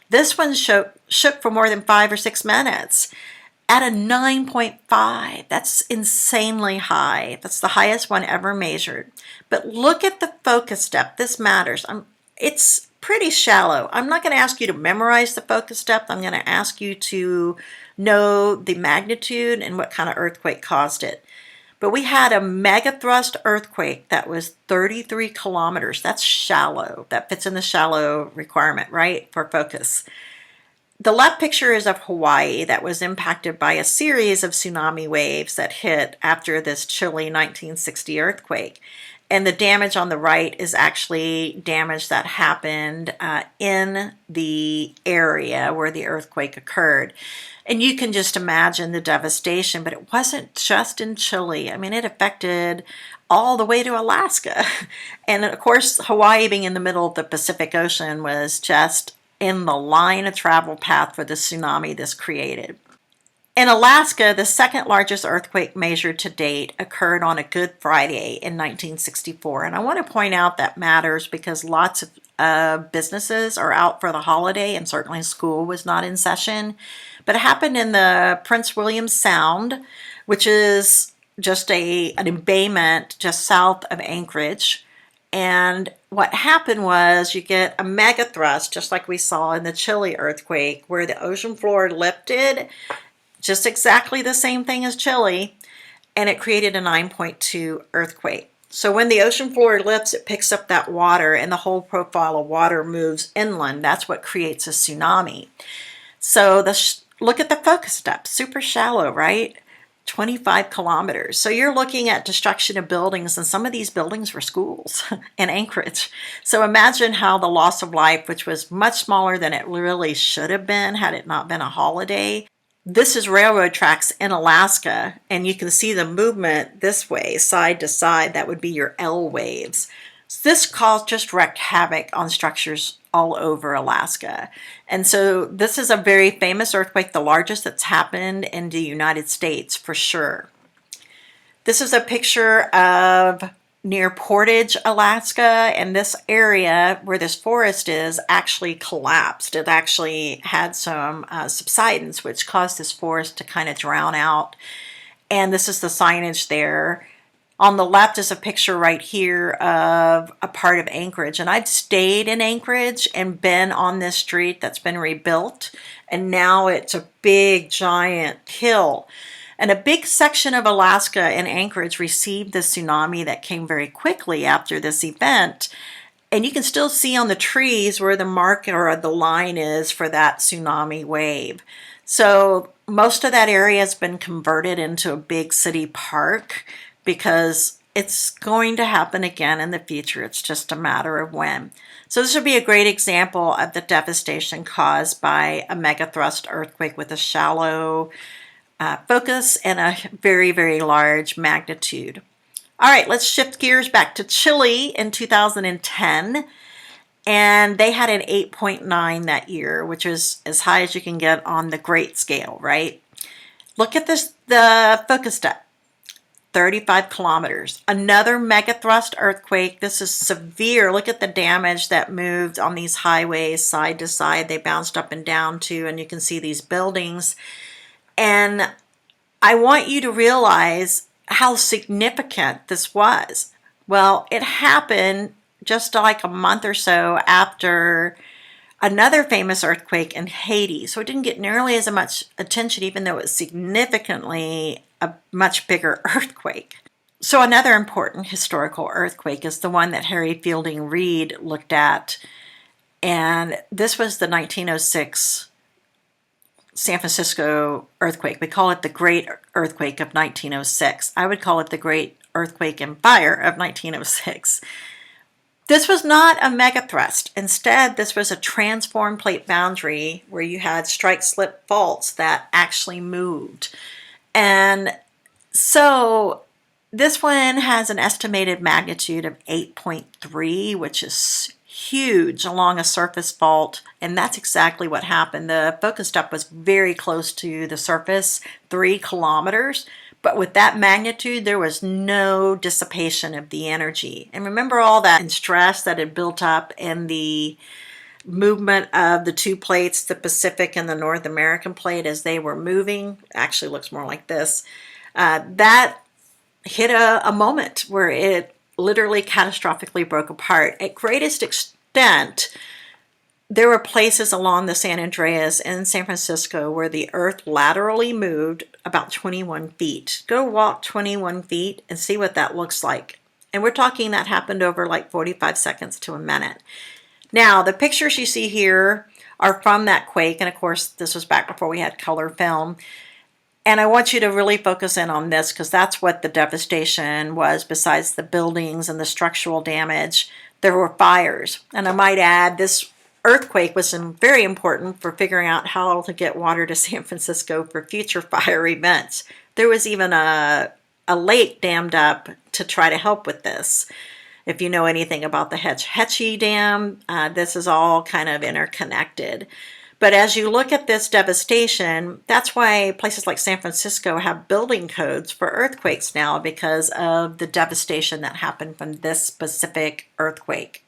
This one shook for more than 5 or 6 minutes at a 9.5. That's insanely high. That's the highest one ever measured. But look at the focus depth. This matters. It's pretty shallow. I'm not going to ask you to memorize the focus depth. I'm going to ask you to know the magnitude and what kind of earthquake caused it. But we had a megathrust earthquake that was 33 kilometers. That's shallow. That fits in the shallow requirement, right, for focus. The left picture is of Hawaii that was impacted by a series of tsunami waves that hit after this Chile 1960 earthquake. And the damage on the right is actually damage that happened in the area where the earthquake occurred. And you can just imagine the devastation, but it wasn't just in Chile. I mean, it affected all the way to Alaska. And of course, Hawaii being in the middle of the Pacific Ocean was just in the line of travel path for the tsunami this created. In Alaska, the second largest earthquake measured to date occurred on a Good Friday in 1964. And I want to point out that matters because lots of businesses are out for the holiday, and certainly school was not in session. But it happened in the Prince William Sound, which is just an embayment just south of Anchorage. And what happened was you get a megathrust, just like we saw in the Chile earthquake, where the ocean floor lifted, just exactly the same thing as Chile, and it created a 9.2 earthquake. So when the ocean floor lifts, it picks up that water, and the whole profile of water moves inland. That's what creates a tsunami. So look at the focus depth, super shallow, right? 25 kilometers. So you're looking at destruction of buildings, and some of these buildings were schools in Anchorage. So imagine how the loss of life, which was much smaller than it really should have been had it not been a holiday. This is railroad tracks in Alaska, and you can see the movement this way, side to side. That would be your L waves. This just wreaked havoc on structures all over Alaska. And so this is a very famous earthquake, the largest that's happened in the United States for sure. This is a picture of near Portage, Alaska, and this area where this forest is actually collapsed. It actually had some subsidence, which caused this forest to kind of drown out. And this is the signage there. On the left is a picture right here of a part of Anchorage. And I've stayed in Anchorage and been on this street that's been rebuilt. And now it's a big, giant hill. And a big section of Alaska and Anchorage received the tsunami that came very quickly after this event. And you can still see on the trees where the marker or the line is for that tsunami wave. So most of that area has been converted into a big city park because it's going to happen again in the future. It's just a matter of when. So this would be a great example of the devastation caused by a megathrust earthquake with a shallow focus and a very, very large magnitude. All right, let's shift gears back to Chile in 2010. And they had an 8.9 that year, which is as high as you can get on the great scale, right? Look at this, the focus depth, 35 kilometers. Another megathrust earthquake. This is severe. Look at the damage that moved on these highways side to side. They bounced up and down too, and you can see these buildings. And I want you to realize how significant this was. Well, it happened just like a month or so after another famous earthquake in Haiti. So it didn't get nearly as much attention, even though it was significantly a much bigger earthquake. So another important historical earthquake is the one that Harry Fielding Reid looked at. And this was the 1906 San Francisco earthquake. We call it the Great Earthquake of 1906. I would call it the Great earthquake and fire of 1906. This was not a megathrust. Instead, this was a transform plate boundary where you had strike-slip faults that actually moved. And so this one has an estimated magnitude of 8.3, which is huge along a surface fault, and that's exactly what happened. The focus depth was very close to the surface, 3 kilometers, but with that magnitude, there was no dissipation of the energy. And remember all that stress that had built up in the movement of the two plates, the Pacific and the North American plate, as they were moving. Actually looks more like this. That hit a moment where it literally catastrophically broke apart. At greatest extent, there were places along the San Andreas in San Francisco where the earth laterally moved about 21 feet. Go walk 21 feet and see what that looks like. And we're talking that happened over like 45 seconds to a minute. Now, the pictures you see here are from that quake, and of course, this was back before we had color film. And I want you to really focus in on this because that's what the devastation was. Besides the buildings and the structural damage, there were fires. And I might add, this earthquake was very important for figuring out how to get water to San Francisco for future fire events. There was even a lake dammed up to try to help with this. If you know anything about the Haiti Dam, this is all kind of interconnected. But as you look at this devastation, that's why places like San Francisco have building codes for earthquakes now, because of the devastation that happened from this specific earthquake.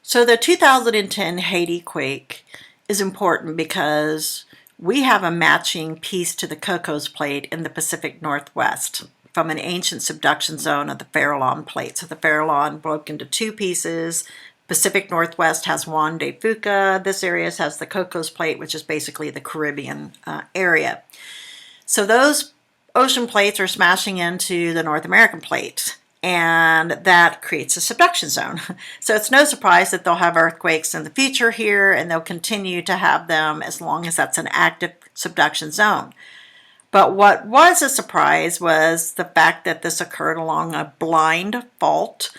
So the 2010 Haiti quake is important because we have a matching piece to the Cocos plate in the Pacific Northwest from an ancient subduction zone of the Farallon plate. So the Farallon broke into 2 pieces. Pacific Northwest has Juan de Fuca. This area has the Cocos plate, which is basically the Caribbean area. So those ocean plates are smashing into the North American plate, and that creates a subduction zone. So it's no surprise that they'll have earthquakes in the future here, and they'll continue to have them as long as that's an active subduction zone. But what was a surprise was the fact that this occurred along a blind fault,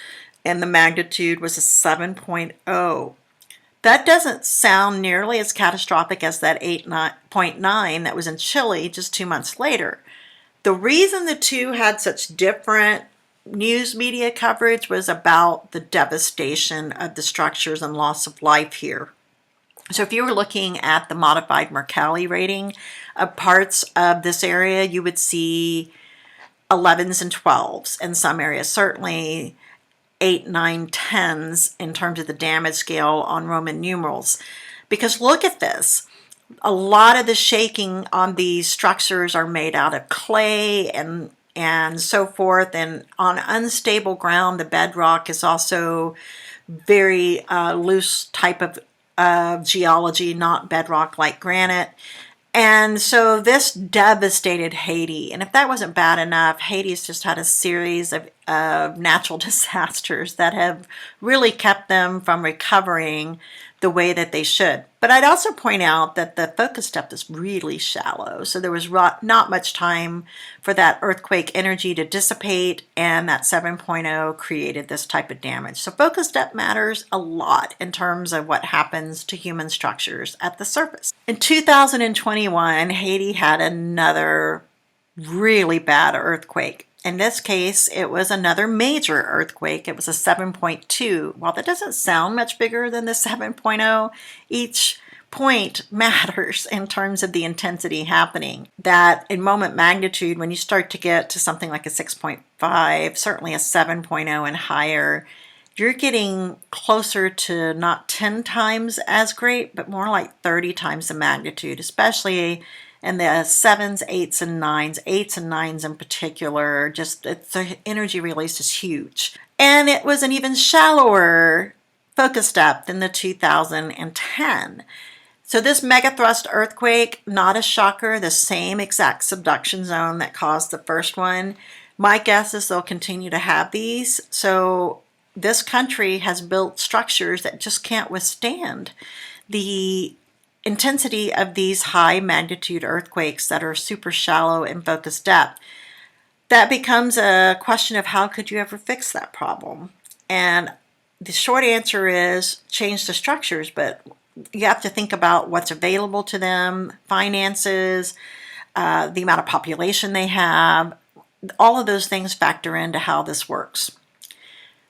and the magnitude was a 7.0. That doesn't sound nearly as catastrophic as that 8.9 that was in Chile just 2 months later. The reason the two had such different news media coverage was about the devastation of the structures and loss of life here. So if you were looking at the modified Mercalli rating of parts of this area, you would see 11s and 12s in some areas, certainly 8, 9, 10s in terms of the damage scale on Roman numerals. Because look at this. A lot of the shaking on these structures are made out of clay and so forth. And on unstable ground, the bedrock is also very loose type of geology, not bedrock like granite. And so this devastated Haiti. And if that wasn't bad enough, Haiti's just had a series of natural disasters that have really kept them from recovering the way that they should. But I'd also point out that the focus depth is really shallow. So there was not much time for that earthquake energy to dissipate, and that 7.0 created this type of damage. So focus depth matters a lot in terms of what happens to human structures at the surface. In 2021, Haiti had another really bad earthquake. In this case, it was another major earthquake. It was a 7.2. While that doesn't sound much bigger than the 7.0, each point matters in terms of the intensity happening. That in moment magnitude, when you start to get to something like a 6.5, certainly a 7.0 and higher, you're getting closer to not 10 times as great, but more like 30 times the magnitude, especially and the 7s, 8s, and 9s, 8s and 9s in particular, just the energy release is huge. And it was an even shallower focus depth than the 2010. So this megathrust earthquake, not a shocker, the same exact subduction zone that caused the first one. My guess is they'll continue to have these. So this country has built structures that just can't withstand the intensity of these high magnitude earthquakes that are super shallow in focus depth. that becomes a question of how could you ever fix that problem? And the short answer is change the structures, but you have to think about what's available to them, finances, the amount of population they have. All of those things factor into how this works.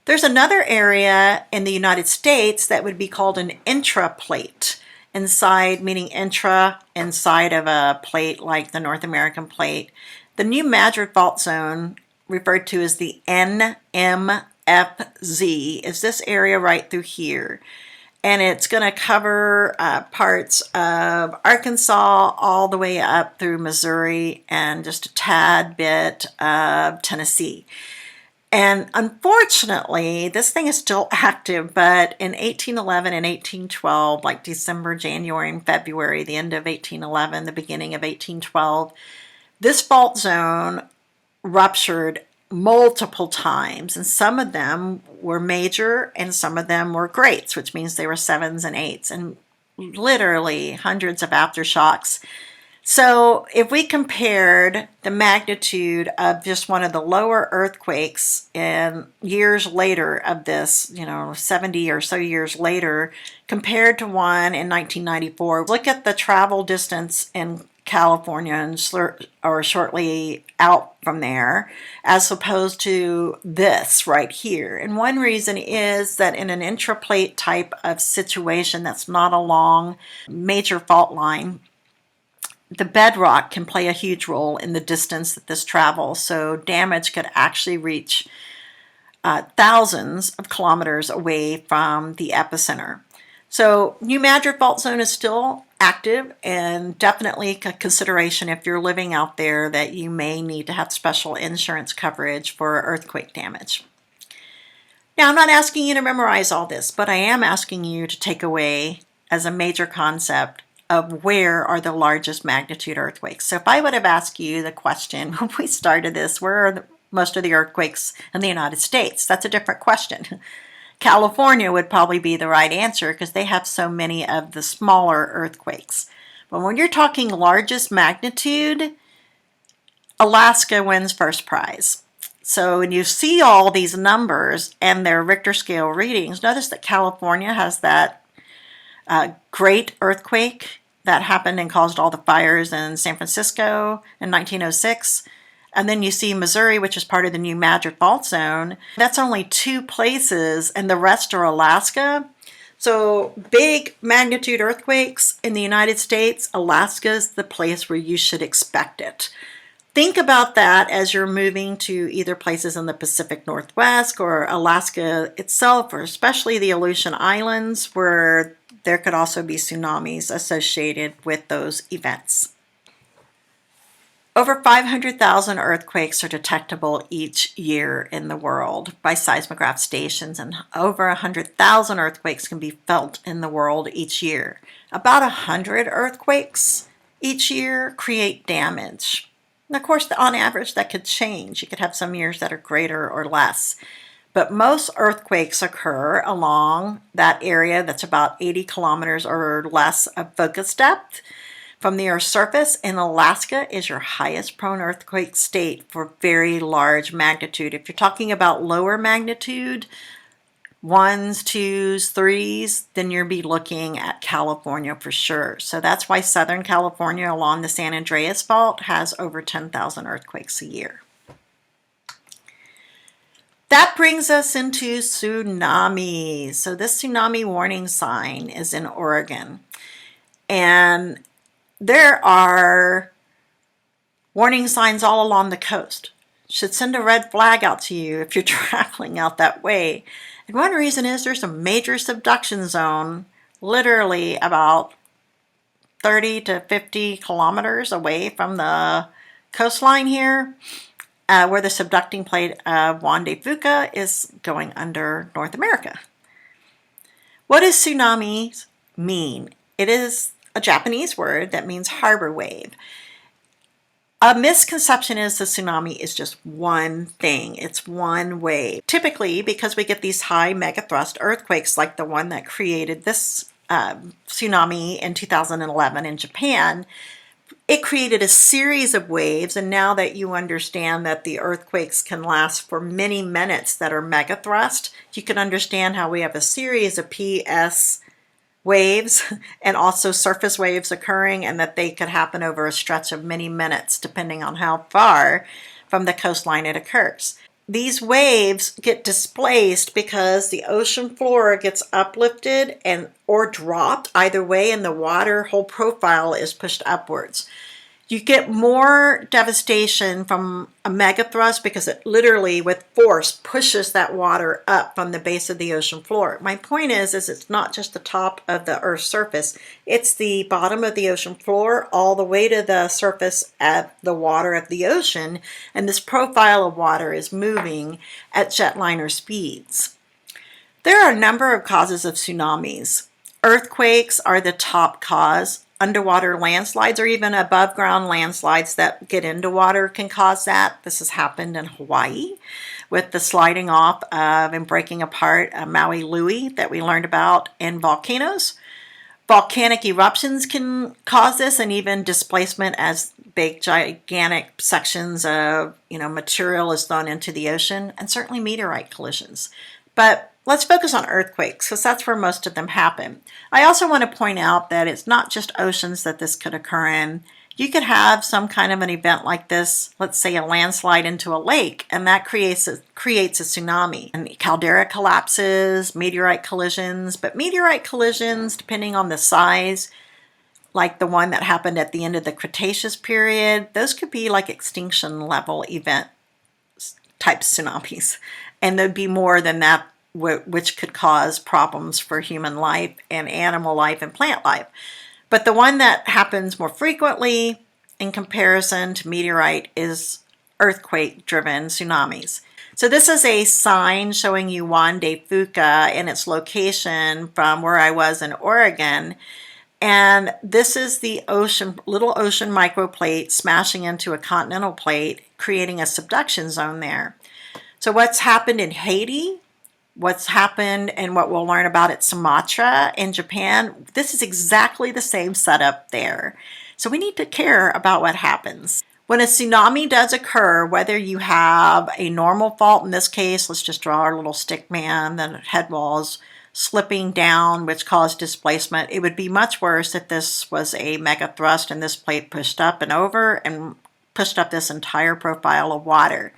There's another area in the United States that would be called an intraplate. Inside, meaning intra, inside of a plate like the North American plate. The New Madrid Fault Zone, referred to as the NMFZ, is this area right through here. And it's going to cover parts of Arkansas all the way up through Missouri and just a tad bit of Tennessee. And unfortunately, this thing is still active, but in 1811 and 1812, like December, January, and February, the end of 1811, the beginning of 1812, this fault zone ruptured multiple times, and some of them were major and some of them were greats, which means they were 7s and 8s, and literally hundreds of aftershocks. So if we compared the magnitude of just one of the lower earthquakes in years later of this, 70 or so years later, compared to one in 1994, look at the travel distance in California or shortly out from there, as opposed to this right here. And one reason is that in an intraplate type of situation that's not along major fault line, the bedrock can play a huge role in the distance that this travels, so damage could actually reach thousands of kilometers away from the epicenter. So New Madrid Fault Zone is still active, and definitely a consideration if you're living out there that you may need to have special insurance coverage for earthquake damage. Now, I'm not asking you to memorize all this, but I am asking you to take away as a major concept of where are the largest magnitude earthquakes. So if I would have asked you the question when we started this, where are most of the earthquakes in the United States? That's a different question. California would probably be the right answer because they have so many of the smaller earthquakes. But when you're talking largest magnitude, Alaska wins first prize. So when you see all these numbers and their Richter scale readings, notice that California has that great earthquake that happened and caused all the fires in San Francisco in 1906. And then you see Missouri, which is part of the New Madrid Fault Zone. That's only 2 places, and the rest are Alaska. So big magnitude earthquakes in the United States, Alaska is the place where you should expect it. Think about that as you're moving to either places in the Pacific Northwest or Alaska itself, or especially the Aleutian Islands, where there could also be tsunamis associated with those events. Over 500,000 earthquakes are detectable each year in the world by seismograph stations, and over 100,000 earthquakes can be felt in the world each year. About 100 earthquakes each year create damage. And of course, on average, that could change. You could have some years that are greater or less. But most earthquakes occur along that area that's about 80 kilometers or less of focus depth from the Earth's surface, and Alaska is your highest prone earthquake state for very large magnitude. If you're talking about lower magnitude, 1s, 2s, 3s, then you'll be looking at California for sure. So that's why Southern California along the San Andreas Fault has over 10,000 earthquakes a year. That brings us into tsunamis. So this tsunami warning sign is in Oregon. And there are warning signs all along the coast. Should send a red flag out to you if you're traveling out that way. And one reason is there's a major subduction zone literally about 30 to 50 kilometers away from the coastline here, where the subducting plate of Juan de Fuca is going under North America. What does tsunami mean? It is a Japanese word that means harbor wave. A misconception is the tsunami is just one thing. It's one wave. Typically, because we get these high megathrust earthquakes like the one that created this tsunami in 2011 in Japan, it created a series of waves, and now that you understand that the earthquakes can last for many minutes that are megathrust, you can understand how we have a series of PS waves and also surface waves occurring, and that they could happen over a stretch of many minutes depending on how far from the coastline it occurs. These waves get displaced because the ocean floor gets uplifted and or dropped either way, and the water whole profile is pushed upwards. You get more devastation from a megathrust because it literally with force pushes that water up from the base of the ocean floor. My point is it's not just the top of the Earth's surface, it's the bottom of the ocean floor all the way to the surface at the water of the ocean, and this profile of water is moving at jetliner speeds. There are a number of causes of tsunamis. Earthquakes are the top cause. Underwater landslides or even above ground landslides that get into water can cause that. This has happened in Hawaii with the sliding off of and breaking apart Maui Louie that we learned about in volcanoes. Volcanic eruptions can cause this, and even displacement as big gigantic sections of material is thrown into the ocean, and certainly meteorite collisions. But let's focus on earthquakes because that's where most of them happen. I also want to point out that it's not just oceans that this could occur in. You could have some kind of an event like this, let's say a landslide into a lake, and that creates a tsunami. And caldera collapses, meteorite collisions, but meteorite collisions, depending on the size, like the one that happened at the end of the Cretaceous period, those could be like extinction level event type tsunamis. And there'd be more than that, which could cause problems for human life and animal life and plant life. But the one that happens more frequently in comparison to meteorite is earthquake-driven tsunamis. So this is a sign showing you Juan de Fuca and its location from where I was in Oregon. And this is the little ocean microplate smashing into a continental plate, creating a subduction zone there. So what's happened in Haiti, what's happened and what we'll learn about at Sumatra in Japan, this is exactly the same setup there. So we need to care about what happens. When a tsunami does occur, whether you have a normal fault, in this case, let's just draw our little stick man, the head walls slipping down, which caused displacement. It would be much worse if this was a mega thrust and this plate pushed up and over and pushed up this entire profile of water.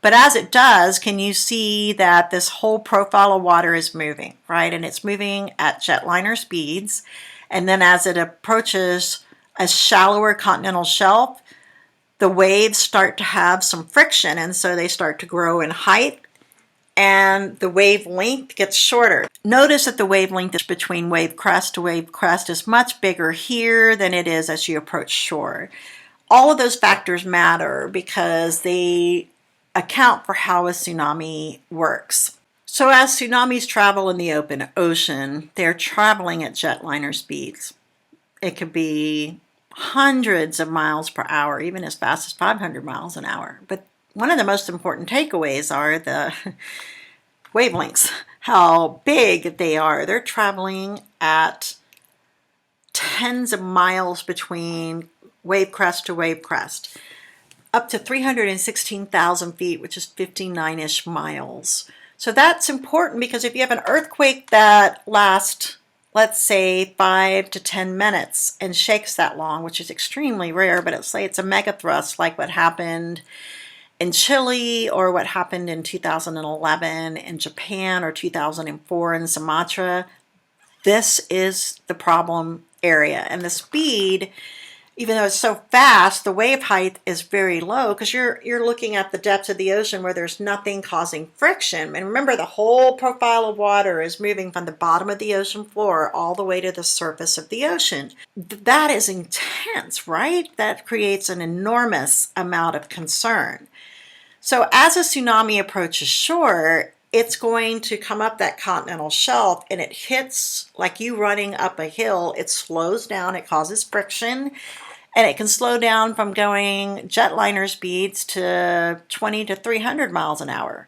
But as it does, can you see that this whole profile of water is moving, right? And it's moving at jetliner speeds. And then as it approaches a shallower continental shelf, the waves start to have some friction, and so they start to grow in height, and the wavelength gets shorter. Notice that the wavelength between wave crest to wave crest is much bigger here than it is as you approach shore. All of those factors matter because they account for how a tsunami works. So as tsunamis travel in the open ocean, they're traveling at jetliner speeds. It could be hundreds of miles per hour, even as fast as 500 miles an hour. But one of the most important takeaways are the wavelengths, how big they are. They're traveling at tens of miles between wave crest to wave crest, up to 316,000 feet, which is 59-ish miles. So that's important because if you have an earthquake that lasts, let's say, 5 to 10 minutes and shakes that long, which is extremely rare, but let's say it's a megathrust like what happened in Chile or what happened in 2011 in Japan or 2004 in Sumatra, this is the problem area. And the speed, even though it's so fast, the wave height is very low because you're looking at the depths of the ocean where there's nothing causing friction. And remember, the whole profile of water is moving from the bottom of the ocean floor all the way to the surface of the ocean. That is intense, right? That creates an enormous amount of concern. So as a tsunami approaches shore, it's going to come up that continental shelf and it hits like you running up a hill. It slows down, it causes friction, and it can slow down from going jetliner speeds to 20 to 300 miles an hour.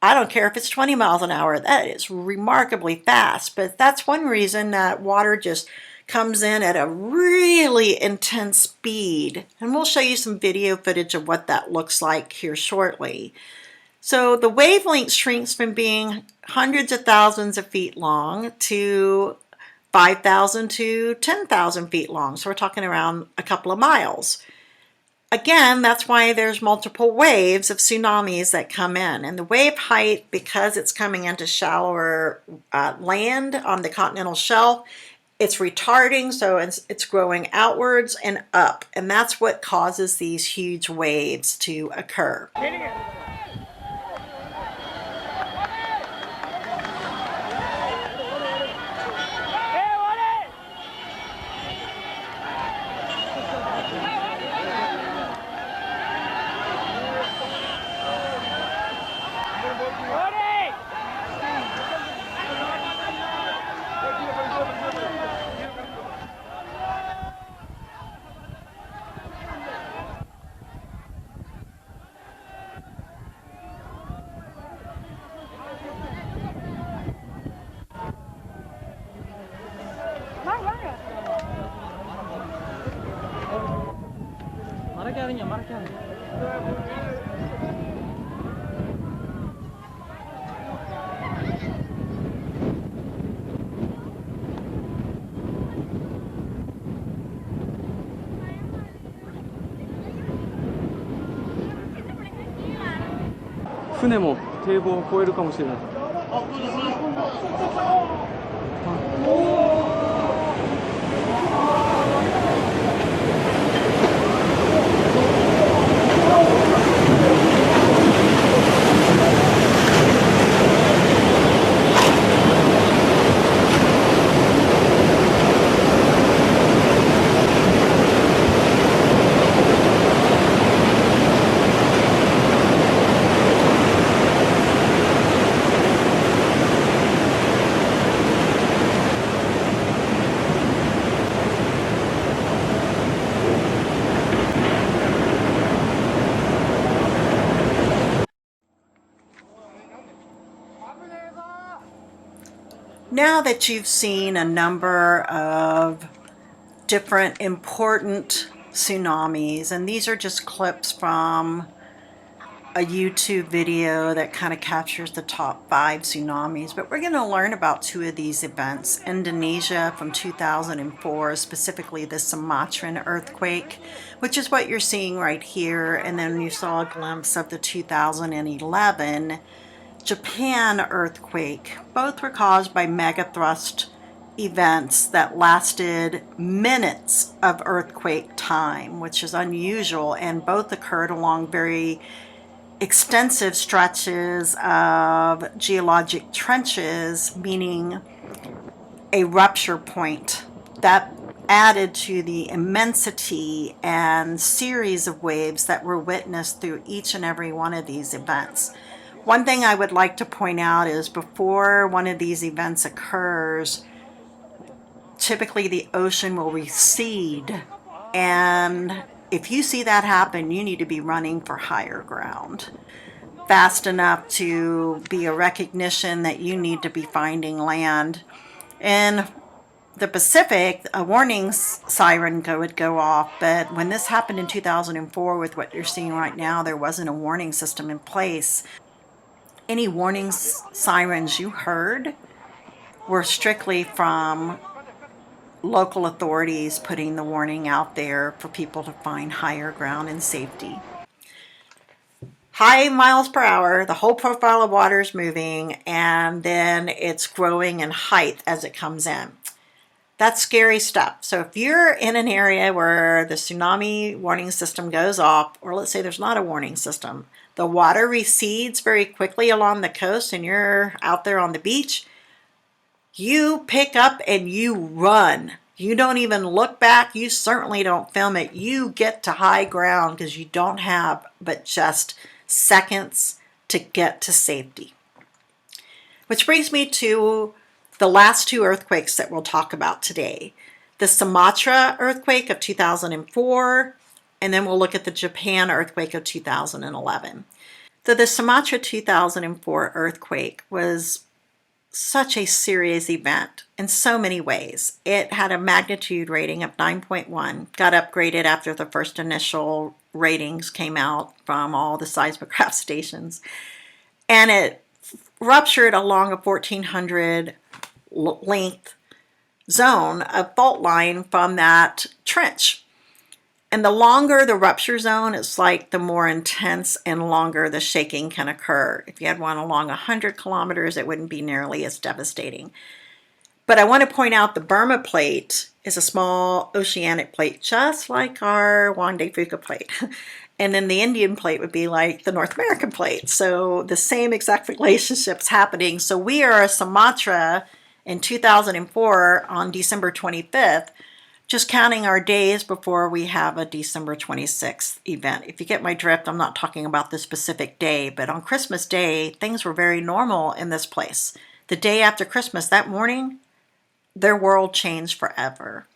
I don't care if it's 20 miles an hour, that is remarkably fast, but that's one reason that water just comes in at a really intense speed. And we'll show you some video footage of what that looks like here shortly. So the wavelength shrinks from being hundreds of thousands of feet long to 5,000 to 10,000 feet long. So we're talking around a couple of miles. Again, that's why there's multiple waves of tsunamis that come in. And the wave height, because it's coming into shallower land on the continental shelf, it's retarding, so it's growing outwards and up. And that's what causes these huge waves to occur.船も堤防を越えるかもしれない。Now that you've seen a number of different important tsunamis, and these are just clips from a YouTube video that kind of captures the top 5 tsunamis, but we're going to learn about 2 of these events. Indonesia from 2004, specifically the Sumatran earthquake, which is what you're seeing right here, and then you saw a glimpse of the 2011 Japan earthquake. Both were caused by megathrust events that lasted minutes of earthquake time, which is unusual, and both occurred along very extensive stretches of geologic trenches, meaning a rupture point that added to the immensity and series of waves that were witnessed through each and every one of these events. One thing I would like to point out is before one of these events occurs, typically the ocean will recede, and if you see that happen, you need to be running for higher ground fast enough to be a recognition that you need to be finding land. In the Pacific, a warning siren would go off, but when this happened in 2004 with what you're seeing right now, there wasn't a warning system in place. Any warning sirens you heard were strictly from local authorities putting the warning out there for people to find higher ground and safety. High miles per hour, the whole profile of water is moving, and then it's growing in height as it comes in. That's scary stuff. So if you're in an area where the tsunami warning system goes off, or let's say there's not a warning system, the water recedes very quickly along the coast and you're out there on the beach, you pick up and you run. You don't even look back. You certainly don't film it. You get to high ground because you don't have but just seconds to get to safety. Which brings me to the last 2 earthquakes that we'll talk about today. The Sumatra earthquake of 2004, and then we'll look at the Japan earthquake of 2011. So the Sumatra 2004 earthquake was such a serious event in so many ways. It had a magnitude rating of 9.1, got upgraded after the first initial ratings came out from all the seismograph stations, and it ruptured along a 1400 length zone of fault line from that trench. And the longer the rupture zone, it's like the more intense and longer the shaking can occur. If you had one along 100 kilometers, it wouldn't be nearly as devastating. But I want to point out the Burma plate is a small oceanic plate, just like our Juan de Fuca plate. And then the Indian plate would be like the North American plate. So the same exact relationship's happening. So we are Sumatra in 2004 on December 25th, just counting our days before we have a December 26th event. If you get my drift, I'm not talking about the specific day, but on Christmas Day, things were very normal in this place. The day after Christmas, that morning, their world changed forever.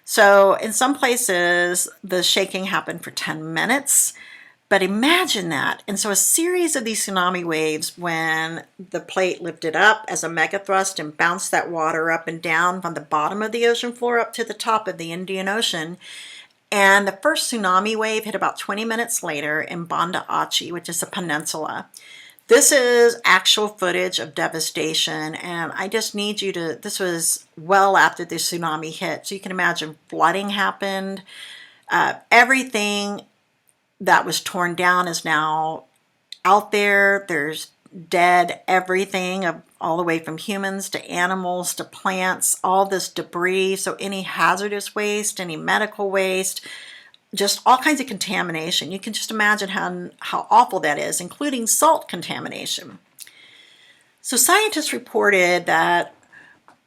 So in some places, the shaking happened for 10 minutes, but imagine that. And so a series of these tsunami waves, when the plate lifted up as a megathrust and bounced that water up and down from the bottom of the ocean floor up to the top of the Indian Ocean. And the first tsunami wave hit about 20 minutes later in Banda Aceh, which is a peninsula. This is actual footage of devastation, and I just need you to, this was well after the tsunami hit, so you can imagine flooding happened. Everything that was torn down is now out there. There's dead everything, all the way from humans to animals to plants, all this debris. So any hazardous waste, any medical waste, just all kinds of contamination. You can just imagine how awful that is, including salt contamination. So scientists reported that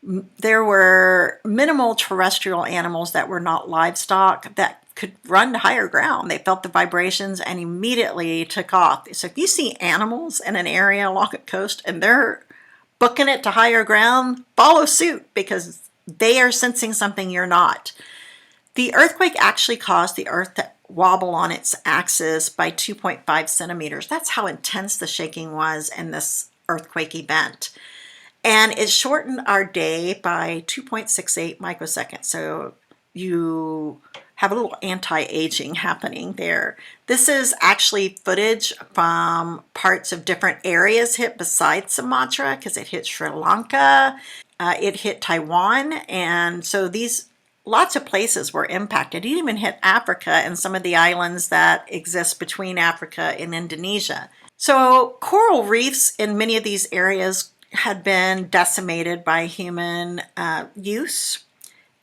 there were minimal terrestrial animals that were not livestock that could run to higher ground. They felt the vibrations and immediately took off. So if you see animals in an area along a coast and they're booking it to higher ground, follow suit, because they are sensing something you're not. The earthquake actually caused the earth to wobble on its axis by 2.5 centimeters. That's how intense the shaking was in this earthquake event. And it shortened our day by 2.68 microseconds. So you have a little anti-aging happening there. This is actually footage from parts of different areas hit besides Sumatra, because it hit Sri Lanka, it hit Taiwan, and so lots of places were impacted. It even hit Africa and some of the islands that exist between Africa and Indonesia. So coral reefs in many of these areas had been decimated by human use.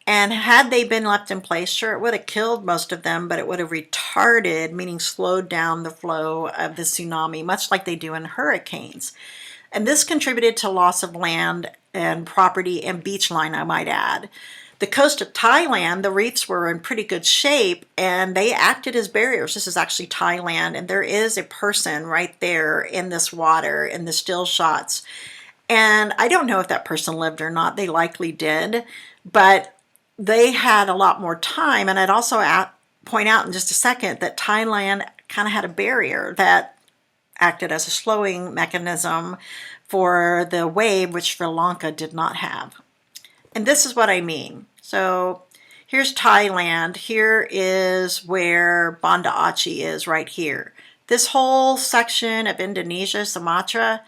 And had they been left in place, sure, it would have killed most of them, but it would have retarded, meaning slowed down the flow of the tsunami, much like they do in hurricanes. And this contributed to loss of land and property and beach line, I might add. The coast of Thailand, the reefs were in pretty good shape, and they acted as barriers. This is actually Thailand, and there is a person right there in this water, in the still shots. And I don't know if that person lived or not. They likely did, but they had a lot more time. And I'd also point out in just a second that Thailand kind of had a barrier that acted as a slowing mechanism for the wave, which Sri Lanka did not have. And this is what I mean. So here's Thailand. Here is where Banda Aceh is right here. This whole section of Indonesia, Sumatra,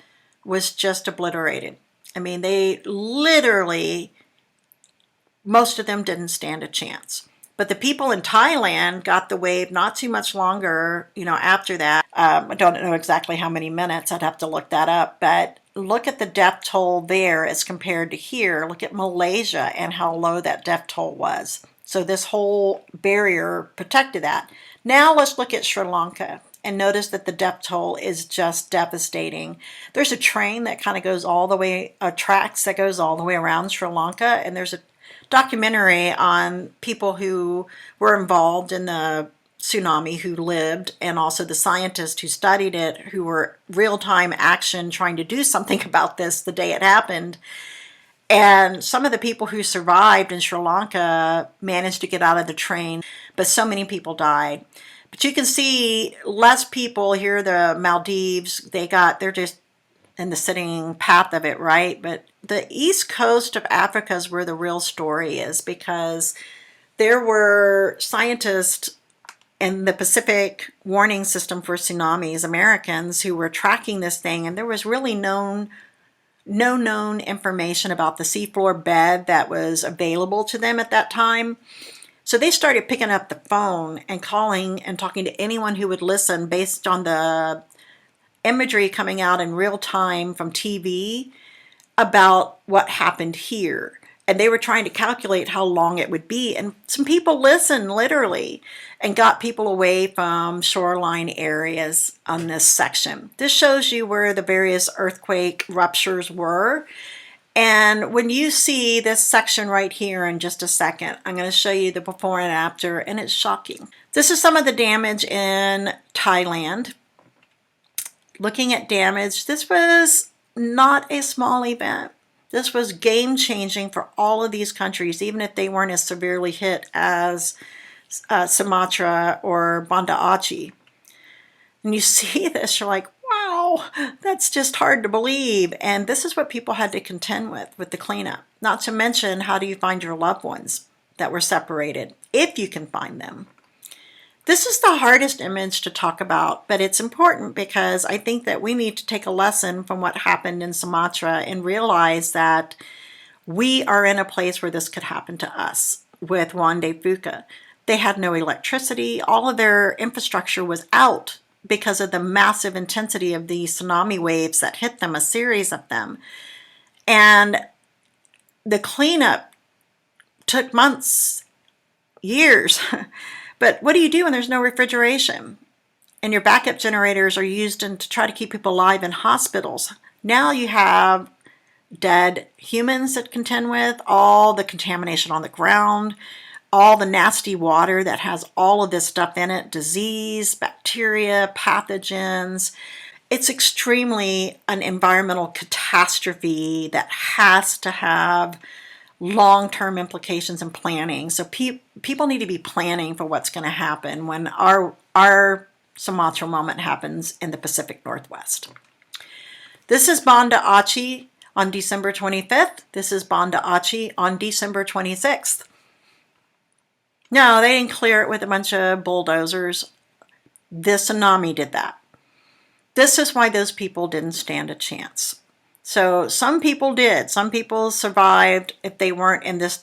was just obliterated. I mean, they literally, most of them didn't stand a chance. But the people in Thailand got the wave not too much longer, after that. I don't know exactly how many minutes. I'd have to look that up. But look at the depth toll there as compared to here. Look at Malaysia and how low that depth toll was. So this whole barrier protected that. Now let's look at Sri Lanka and notice that the depth toll is just devastating. There's a train that kind of goes all the way, tracks that goes all the way around Sri Lanka, and there's a documentary on people who were involved in the tsunami who lived, and also the scientists who studied it, who were real-time action trying to do something about this the day it happened. And some of the people who survived in Sri Lanka managed to get out of the train, but so many people died. But you can see less people here, the Maldives, they're just in the sitting path of it, right? But the east coast of Africa is where the real story is, because there were scientists in the Pacific warning system for tsunamis, Americans, who were tracking this thing, and there was really no known information about the seafloor bed that was available to them at that time. So they started picking up the phone and calling and talking to anyone who would listen based on the imagery coming out in real time from TV about what happened here. And they were trying to calculate how long it would be. And some people listened literally and got people away from shoreline areas on this section. This shows you where the various earthquake ruptures were. And when you see this section right here in just a second, I'm going to show you the before and after, and it's shocking. This is some of the damage in Thailand. Looking at damage, this was not a small event. This was game-changing for all of these countries, even if they weren't as severely hit as Sumatra or Banda Aceh. And you see this, you're like, wow, that's just hard to believe. And this is what people had to contend with the cleanup. Not to mention, how do you find your loved ones that were separated, if you can find them? This is the hardest image to talk about, but it's important because I think that we need to take a lesson from what happened in Sumatra and realize that we are in a place where this could happen to us with Juan de Fuca. They had no electricity. All of their infrastructure was out because of the massive intensity of the tsunami waves that hit them, a series of them. And the cleanup took months, years. But what do you do when there's no refrigeration and your backup generators are used to try to keep people alive in hospitals? Now you have dead humans that contend with, all the contamination on the ground, all the nasty water that has all of this stuff in it, disease, bacteria, pathogens. It's extremely an environmental catastrophe that has to have long-term implications and planning. So people need to be planning for what's going to happen when our Sumatra moment happens in the Pacific Northwest. This is Banda Aceh on December 25th. This is Banda Aceh on December 26th. No, they didn't clear it with a bunch of bulldozers. The tsunami did that. This is why those people didn't stand a chance. So some people did. Some people survived if they weren't in this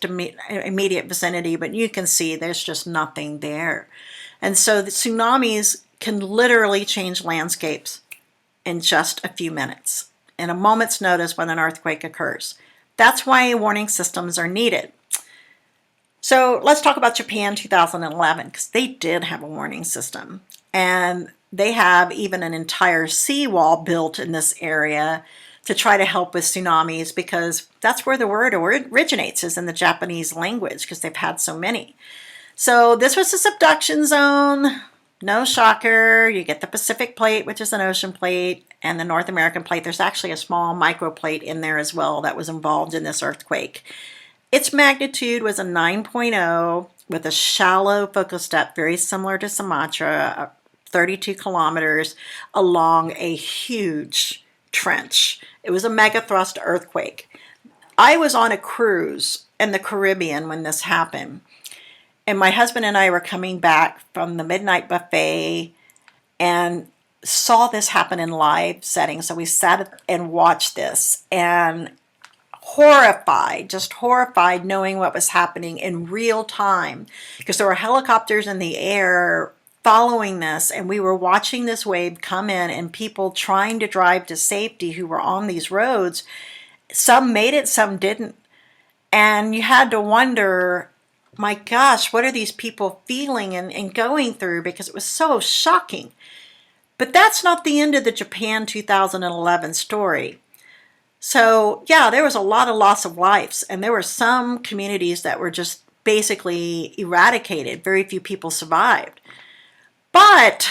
immediate vicinity, but you can see there's just nothing there. And so the tsunamis can literally change landscapes in just a few minutes, in a moment's notice when an earthquake occurs. That's why warning systems are needed. So let's talk about Japan 2011, because they did have a warning system. And they have even an entire seawall built in this area to try to help with tsunamis, because that's where the word originates, is in the Japanese language, because they've had so many. So this was a subduction zone. No shocker. You get the Pacific plate, which is an ocean plate, and the North American plate. There's actually a small microplate in there as well that was involved in this earthquake. Its magnitude was a 9.0 with a shallow focus depth, very similar to Sumatra, 32 kilometers along a huge trench. It was a megathrust earthquake. I was on a cruise in the Caribbean when this happened, and my husband and I were coming back from the midnight buffet and saw this happen in live setting. So we sat and watched this, and horrified, just horrified, knowing what was happening in real time, because there were helicopters in the air following this, and we were watching this wave come in and people trying to drive to safety who were on these roads. Some made it, some didn't. And you had to wonder, my gosh, what are these people feeling and going through, because it was so shocking. But that's not the end of the Japan 2011 story. So yeah, there was a lot of loss of lives, and there were some communities that were just basically eradicated. Very few people survived. But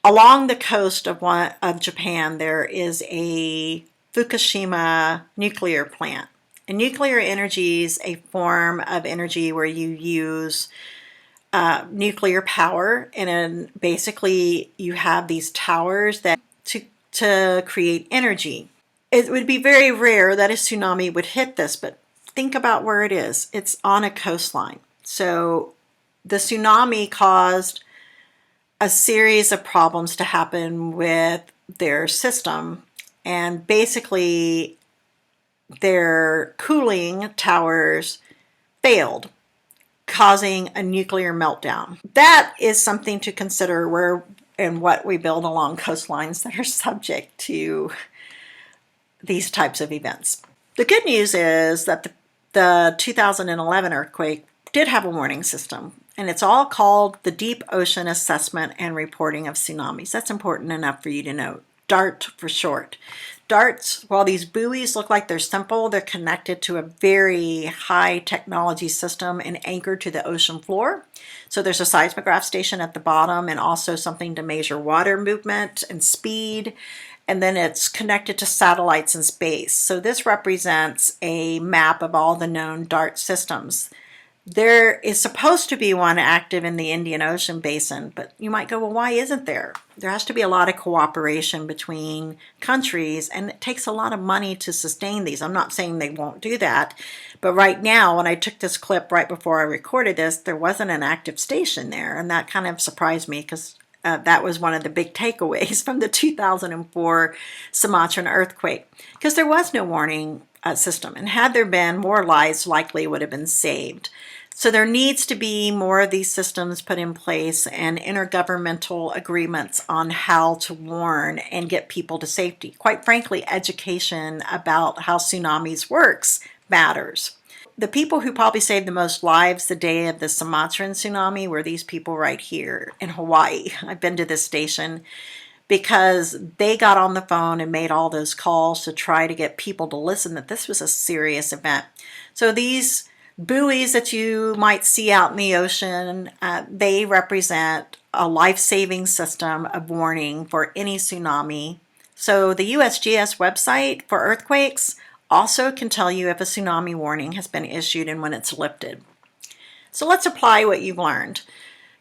along the coast of Japan, there is a Fukushima nuclear plant. And nuclear energy is a form of energy where you use nuclear power, and then basically you have these towers that to create energy. It would be very rare that a tsunami would hit this, but think about where it is. It's on a coastline. So the tsunami caused a series of problems to happen with their system, and basically their cooling towers failed, causing a nuclear meltdown. That is something to consider where and what we build along coastlines that are subject to these types of events. The good news is that the 2011 earthquake did have a warning system, and it's all called the Deep Ocean Assessment and Reporting of Tsunamis. That's important enough for you to know. DART for short. DARTs, while these buoys look like they're simple, they're connected to a very high technology system and anchored to the ocean floor. So there's a seismograph station at the bottom and also something to measure water movement and speed. And then it's connected to satellites in space. So this represents a map of all the known DART systems. There is supposed to be one active in the Indian Ocean basin, but you might go, well, why isn't there? There has to be a lot of cooperation between countries, and it takes a lot of money to sustain these. I'm not saying they won't do that, but right now, when I took this clip right before I recorded this, there wasn't an active station there, and that kind of surprised me because that was one of the big takeaways from the 2004 Sumatran earthquake, because there was no warning system, and had there been, more lives likely would have been saved. So there needs to be more of these systems put in place and intergovernmental agreements on how to warn and get people to safety. Quite frankly, education about how tsunamis works matters. The people who probably saved the most lives the day of the Sumatran tsunami were these people right here in Hawaii. I've been to this station because they got on the phone and made all those calls to try to get people to listen that this was a serious event. So these buoys that you might see out in the ocean, they represent a life-saving system of warning for any tsunami. So the USGS website for earthquakes also can tell you if a tsunami warning has been issued and when it's lifted. So let's apply what you've learned.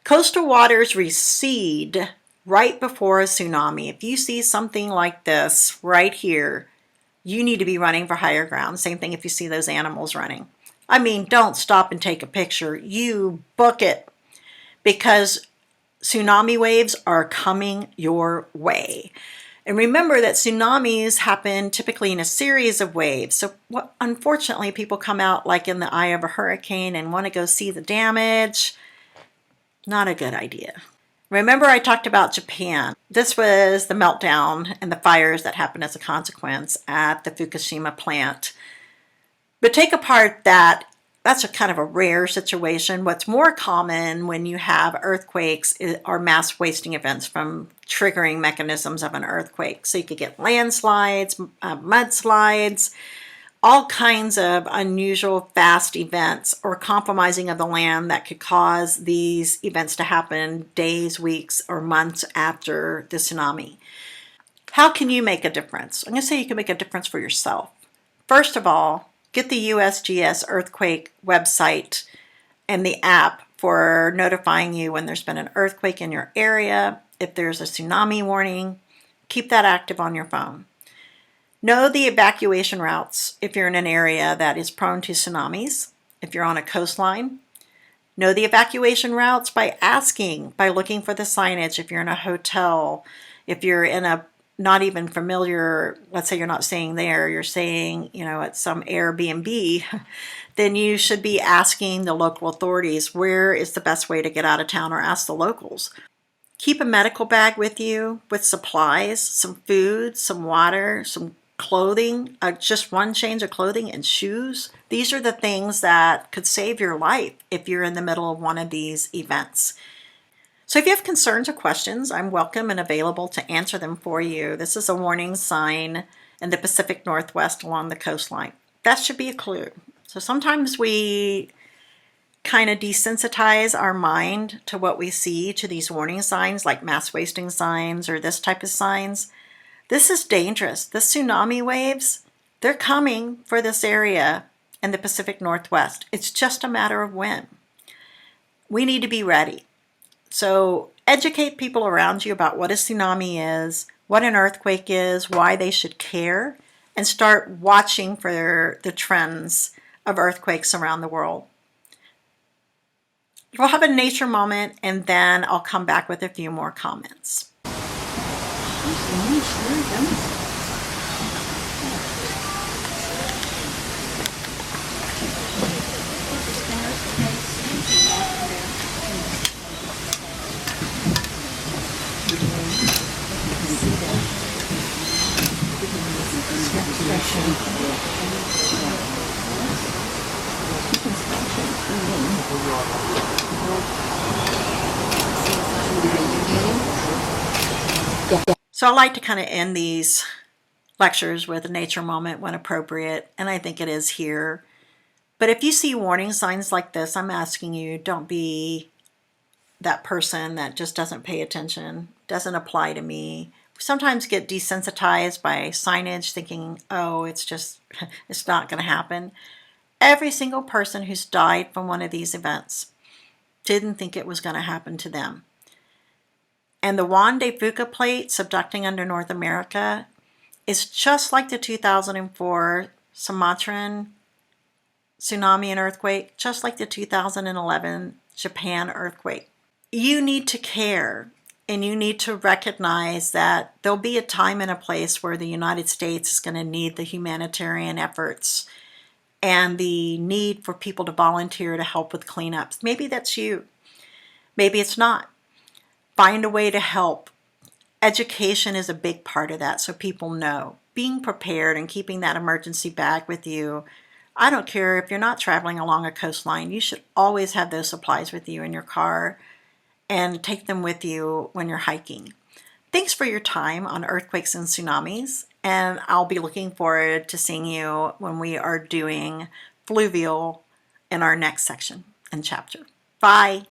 Coastal waters recede right before a tsunami. If you see something like this right here, you need to be running for higher ground. Same thing if you see those animals running. I mean, don't stop and take a picture. You book it, because tsunami waves are coming your way. And remember that tsunamis happen typically in a series of waves. So unfortunately, people come out like in the eye of a hurricane and want to go see the damage. Not a good idea. Remember I talked about Japan. This was the meltdown and the fires that happened as a consequence at the Fukushima plant. But take apart that's a kind of a rare situation. What's more common when you have earthquakes are mass wasting events from triggering mechanisms of an earthquake. So you could get landslides, mudslides, all kinds of unusual fast events or compromising of the land that could cause these events to happen days, weeks, or months after the tsunami. How can you make a difference? I'm going to say you can make a difference for yourself. First of all, get the USGS earthquake website and the app for notifying you when there's been an earthquake in your area. If there's a tsunami warning, keep that active on your phone. Know the evacuation routes if you're in an area that is prone to tsunamis. If you're on a coastline, know the evacuation routes by looking for the signage. If you're in a hotel, if you're in a not even familiar, let's say you're not staying there, you're staying, at some Airbnb, then you should be asking the local authorities, where is the best way to get out of town, or ask the locals. Keep a medical bag with you with supplies, some food, some water, some clothing, just one change of clothing and shoes. These are the things that could save your life if you're in the middle of one of these events. So if you have concerns or questions, I'm welcome and available to answer them for you. This is a warning sign in the Pacific Northwest along the coastline. That should be a clue. So sometimes we kind of desensitize our mind to what we see, to these warning signs like mass wasting signs or this type of signs. This is dangerous. The tsunami waves, they're coming for this area in the Pacific Northwest. It's just a matter of when. We need to be ready. So educate people around you about what a tsunami is, what an earthquake is, why they should care, and start watching for the trends of earthquakes around the world. We'll have a nature moment, and then I'll come back with a few more comments. So I like to kind of end these lectures with a nature moment when appropriate, and I think it is here. But if you see warning signs like this, I'm asking you, don't be that person that just doesn't pay attention, doesn't apply to me. We sometimes get desensitized by signage thinking, oh, it's not going to happen. Every single person who's died from one of these events didn't think it was going to happen to them. And the Juan de Fuca plate subducting under North America is just like the 2004 Sumatran tsunami and earthquake, just like the 2011 Japan earthquake. You need to care, and you need to recognize that there'll be a time and a place where the United States is going to need the humanitarian efforts and the need for people to volunteer to help with cleanups. Maybe that's you. Maybe it's not. Find a way to help. Education is a big part of that, so people know. Being prepared and keeping that emergency bag with you. I don't care if you're not traveling along a coastline. You should always have those supplies with you in your car and take them with you when you're hiking. Thanks for your time on earthquakes and tsunamis, and I'll be looking forward to seeing you when we are doing fluvial in our next section and chapter. Bye.